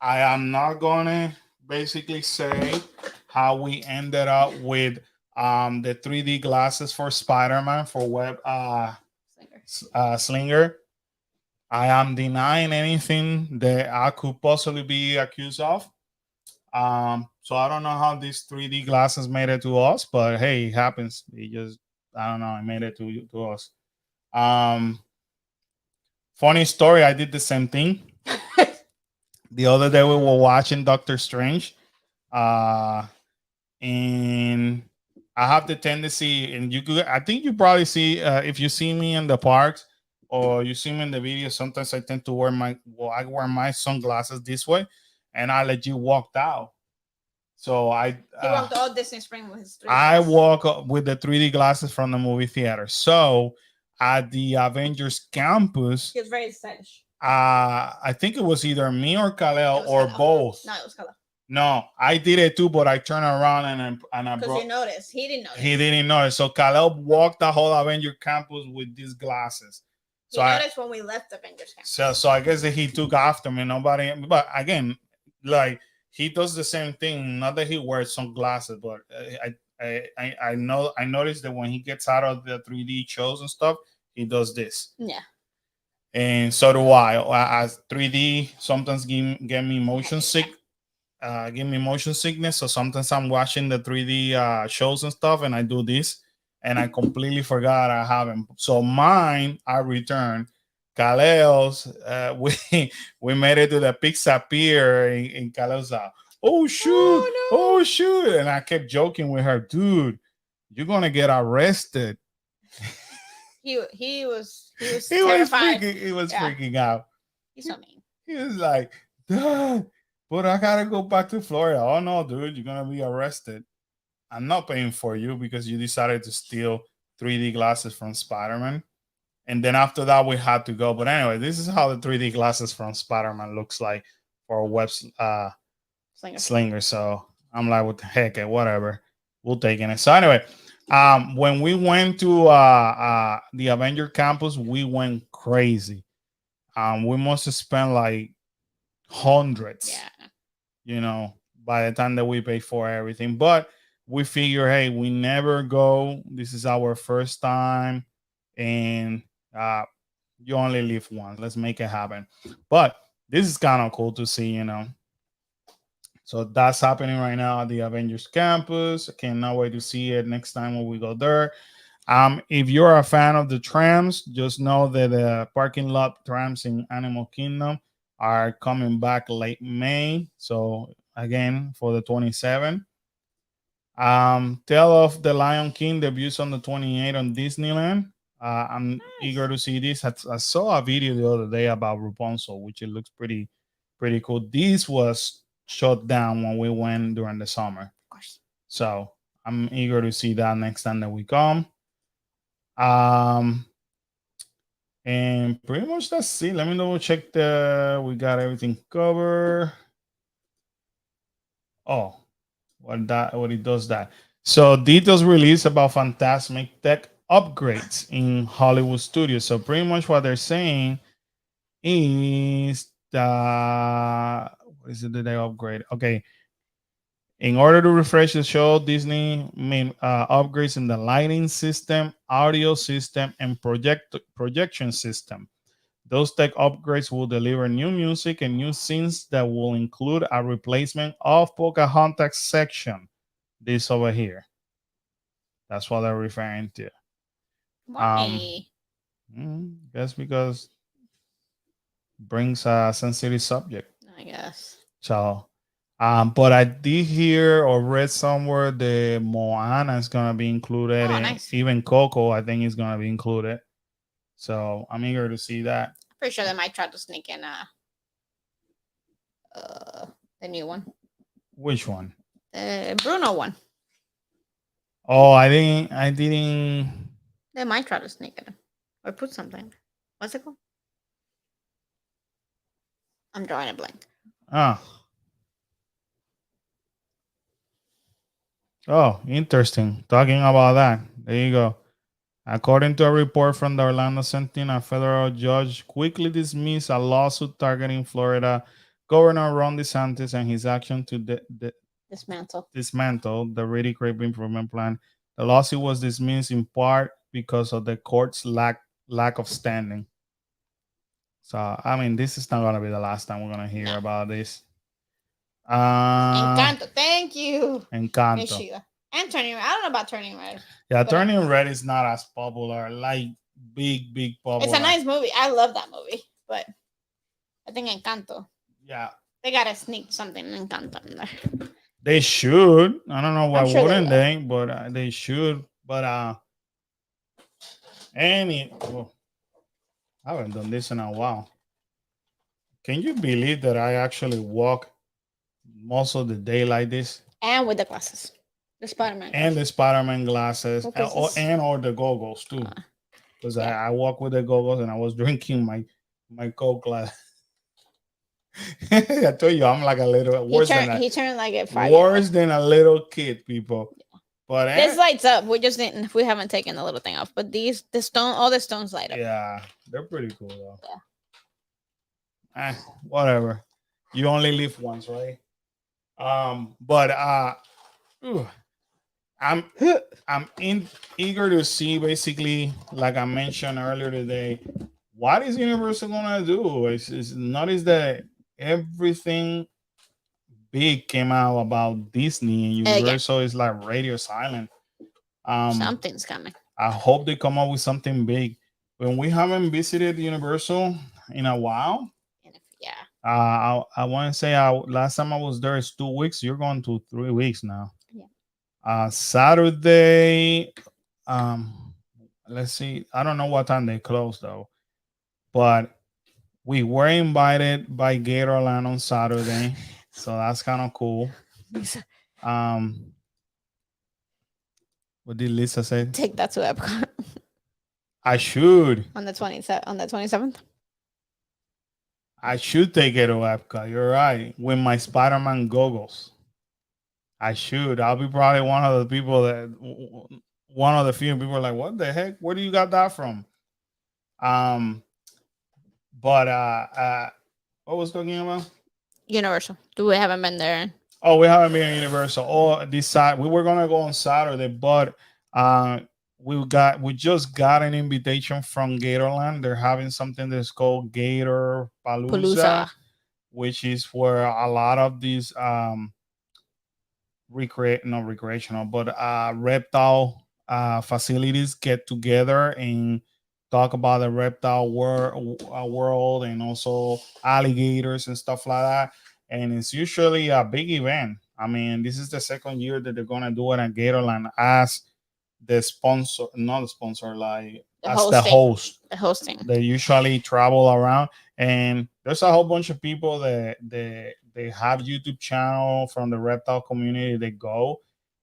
I am not gonna basically say how we ended up with the 3D glasses for Spider-Man for web Slinger. I am denying anything that I could possibly be accused of. So I don't know how these 3D glasses made it to us, but hey, it happens. It just, I don't know, it made it to us. Funny story, I did the same thing. The other day we were watching Doctor Strange. And I have the tendency, and I think you probably see, if you see me in the parks or you see me in the video, sometimes I tend to wear I wear my sunglasses this way, and I let you walk out. So he walked all Disney Spring with his 3D I walk with the 3D glasses from the movie theater. So at the Avengers campus, he was very stylish. I think it was either me or Kalel or both. No, it was Kalel. No, I did it too, but I turned around and I because you noticed. He didn't notice. He didn't notice. So Kalel walked the whole Avenger campus with these glasses. So he noticed when we left Avengers campus. So I guess that he took after me. But again, like, he does the same thing. Not that he wears sunglasses, but I noticed that when he gets out of the 3D shows and stuff, he does this. Yeah. And so do I. As 3D sometimes get me motion sick. Give me motion sickness. So sometimes I'm watching the 3D shows and stuff, and I do this, and I completely forgot I haven't. So mine, I returned. Kalel's, we made it to the Pizza Pier in Kalel's. Oh shoot! Oh shoot! And I kept joking with her, dude. You're gonna get arrested. He was terrified. He was freaking out. He's so mean. He was like, Dad, but I gotta go back to Florida. Oh no, dude, you're gonna be arrested. I'm not paying for you because you decided to steal 3D glasses from Spider-Man. And then after that, we had to go. But anyway, this is how the 3D glasses from Spider-Man looks like for a web Slinger. slinger. So I'm like, what the heck, whatever. We'll take it. So anyway, when we went to the Avenger campus, we went crazy. We must have spent like hundreds, Yeah. you know, by the time that we pay for everything. But we figure, hey, we never go. This is our first time, and uh, you only live once. Let's make it happen. But this is kind of cool to see, you know. So that's happening right now at the Avengers campus. I cannot wait to see it next time when we go there. If you're a fan of the trams, just know that the parking lot trams in Animal Kingdom are coming back late May. So again, for the 27th. Tale of the Lion King debuts on the 28th on Disneyland. I'm eager to see this. I saw a video the other day about Rapunzel, which it looks pretty cool. This was shut down when we went during the summer. Of course. So I'm eager to see that next time that we come. Um, and pretty much that's it. Let me double check we got everything covered. Oh, what it does that. So details released about Fantasmic tech upgrades in Hollywood studios. So pretty much what they're saying is what is it that they upgrade? Okay. In order to refresh the show, Disney made upgrades in the lighting system, audio system, and projection system. Those tech upgrades will deliver new music and new scenes that will include a replacement of Pocahontas section. This over here. That's what they're referring to. Why? That's because brings a sensitive subject. I guess. So, but I did hear or read somewhere that Moana is gonna be included, Oh, and nice. even Coco, I think, is gonna be included. So I'm eager to see that. Pretty sure they might try to sneak in the new one. Which one? The Bruno one. Oh, I didn't. They might try to sneak it in. Or put something. What's it called? I'm drawing a blank. Ah. Oh, interesting. Talking about that. There you go. According to a report from the Orlando Sentinel, a federal judge quickly dismissed a lawsuit targeting Florida Governor Ron DeSantis and his action to dismantle the Reedy Creek Improvement Plan. The lawsuit was dismissed in part because of the court's lack of standing. So, I mean, this is not going to be the last time we're going to hear about this. Encanto. Thank you. Encanto. And Turning Red. I don't know about Turning Red. Yeah, Turning Red is not as popular. Like big popular. It's a nice movie. I love that movie. But I think Encanto. Yeah. They gotta sneak something in Encanto in there. They should. I don't know why wouldn't they, but they should. But I haven't done this in a while. Can you believe that I actually walk most of the day like this? And with the glasses. The Spider-Man. And the Spider-Man glasses. And or the goggles too. Because I walk with the goggles and I was drinking my Coke glass. I told you I'm like a little worse he turned like at 5. Worse than a little kid, people. Yeah. But this lights up. We haven't taken the little thing off. But all the stones light up. Yeah, they're pretty cool though. Yeah. Whatever. You only live once, right? But I'm eager to see, basically, like I mentioned earlier today, what is Universal gonna do? It's notice that everything big came out about Disney, and Universal is like radio silent. Something's coming. I hope they come up with something big. When we haven't visited Universal in a while, I want to say last time I was there is 2 weeks. You're going to 3 weeks now. Yeah. Saturday, let's see. I don't know what time they close though, but we were invited by Gatorland on Saturday. So that's kind of cool. Um, what did Lisa say? Take that to Epcot I should. on the 27th. I should take it to Epcot. You're right. With my Spider-Man goggles. I should. I'll be probably one of the people one of the few people are like, what the heck? Where do you got that from? Um, but what was talking about? Universal. We haven't been there. Oh, we haven't been in Universal. Oh, this side we were gonna go on Saturday, but uh, we just got an invitation from Gatorland. They're having something that's called Gator Palooza, Palooza. which is where a lot of these not recreational, but reptile facilities get together and talk about the reptile world and also alligators and stuff like that. And it's usually a big event. I mean, this is the second year that they're gonna do it at Gatorland as the sponsor, not the sponsor, like The as the hosting. host. The hosting. They usually travel around, and there's a whole bunch of people that they have YouTube channel from the reptile community. They go,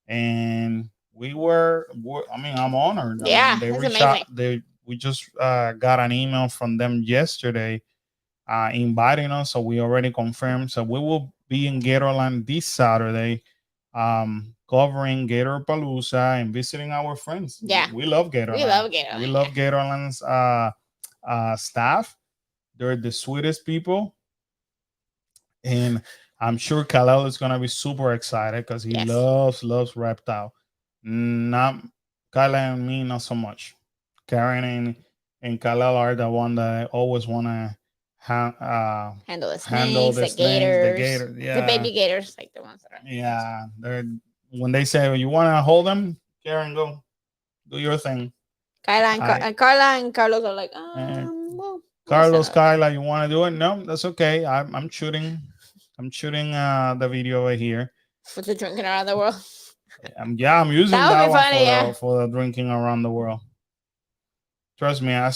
and I mean, I'm honored. I Yeah, mean, they it's reached amazing. out. We just got an email from them yesterday, inviting us. So we already confirmed. So we will be in Gatorland this Saturday, covering Gator Palooza and visiting our friends. Yeah. We love Gatorland. We love Gatorland. We love Gatorland's staff. They're the sweetest people, and I'm sure Kalel is gonna be super excited because he Yes. loves reptile. Not Kalel and me, not so much. Karen and Kalel are the one that always wanna handle the snakes, handle the gators, yeah, the baby gators, like the ones that are. yeah. They're when they say you want to hold them, Karen, go do your thing. Carla and Carlos are like, well, Carlos, Kyla, you want to do it? No, that's okay. I'm shooting. I'm shooting the video right here. For the drinking around the world. Yeah, I'm using that one funny, for the drinking around the world. Trust me, I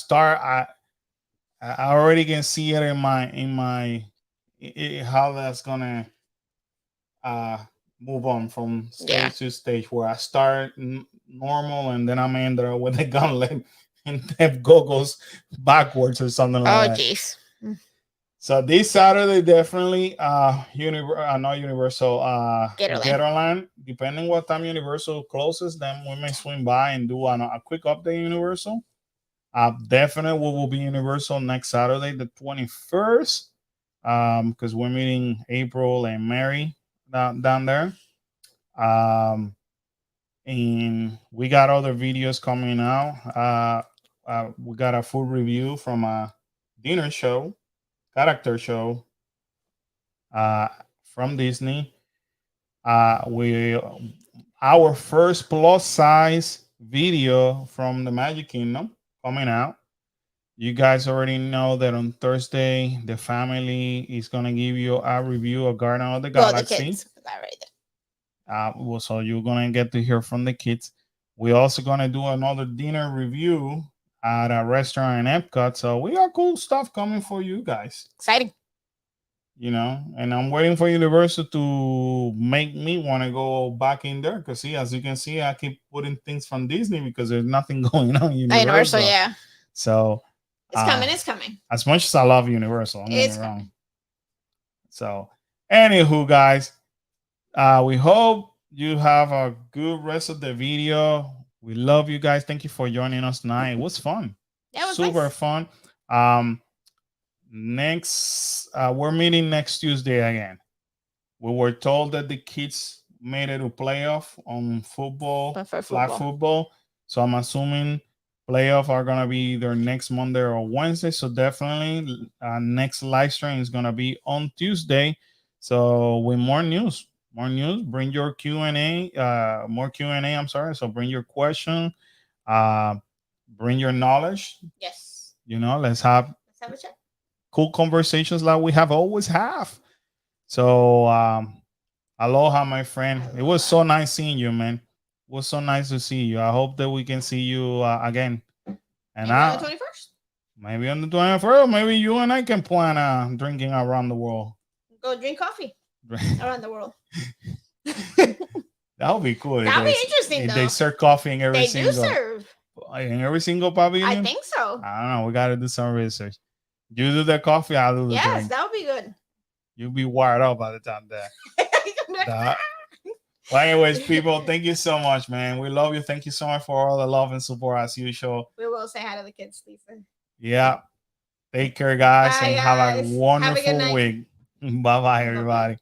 already can see it in my how that's gonna move on from stage to stage where I start normal and then I'm in there with the gauntlet and have goggles backwards or something like that. Oh, jeez. So this Saturday, definitely not Universal, Gatorland. Depending what time Universal closes, then we may swing by and do a quick update Universal. Definitely we will be Universal next Saturday, the 21st, because we're meeting April and Mary down there. And we got other videos coming out. We got a full review from a dinner show, character show from Disney. Our first plus size video from the Magic Kingdom coming out. You guys already know that on Thursday the family is gonna give you a review of Garden of the Galaxy. The kids, so you're gonna get to hear from the kids. We're also gonna do another dinner review at a restaurant in Epcot. So we got cool stuff coming for you guys. Exciting. You know, and I'm waiting for Universal to make me want to go back in there because see, as you can see, I keep putting things from Disney because there's nothing going on Universal. Yeah. So it's coming. It's coming. As much as I love Universal, I'm not wrong. So, anywho, guys, we hope you have a good rest of the video. We love you guys. Thank you for joining us tonight. It was fun. Yeah, it was super nice. Fun. We're meeting next Tuesday again. We were told that the kids made it to playoff on flag football. So I'm assuming playoff are gonna be either next Monday or Wednesday. So definitely next live stream is gonna be on Tuesday. So with more news, bring your Q&A, more Q&A. I'm sorry. So bring your question, bring your knowledge. Yes. You know, let's have a chat. Cool conversations like we have always have. So aloha, my friend. Aloha. It was so nice seeing you, man. It was so nice to see you. I hope that we can see you again. And maybe on the 21st. Maybe on the 21st. Maybe you and I can plan drinking around the world. Go drink coffee. around the world. That would be cool. That would be interesting, if though. they serve coffee in every They single do serve. in every single pavilion. I think so. I don't know. We got to do some research. You do the coffee, I'll do the Yes, drink. that would be good. You'll be wired up by the time that. Well, anyways, people, thank you so much, man. We love you. Thank you so much for all the love and support as usual. We will say hi to the kids, Lisa. Yeah. Take care, guys, Bye, and guys. have a wonderful Have a good night. week. Bye-bye, everybody.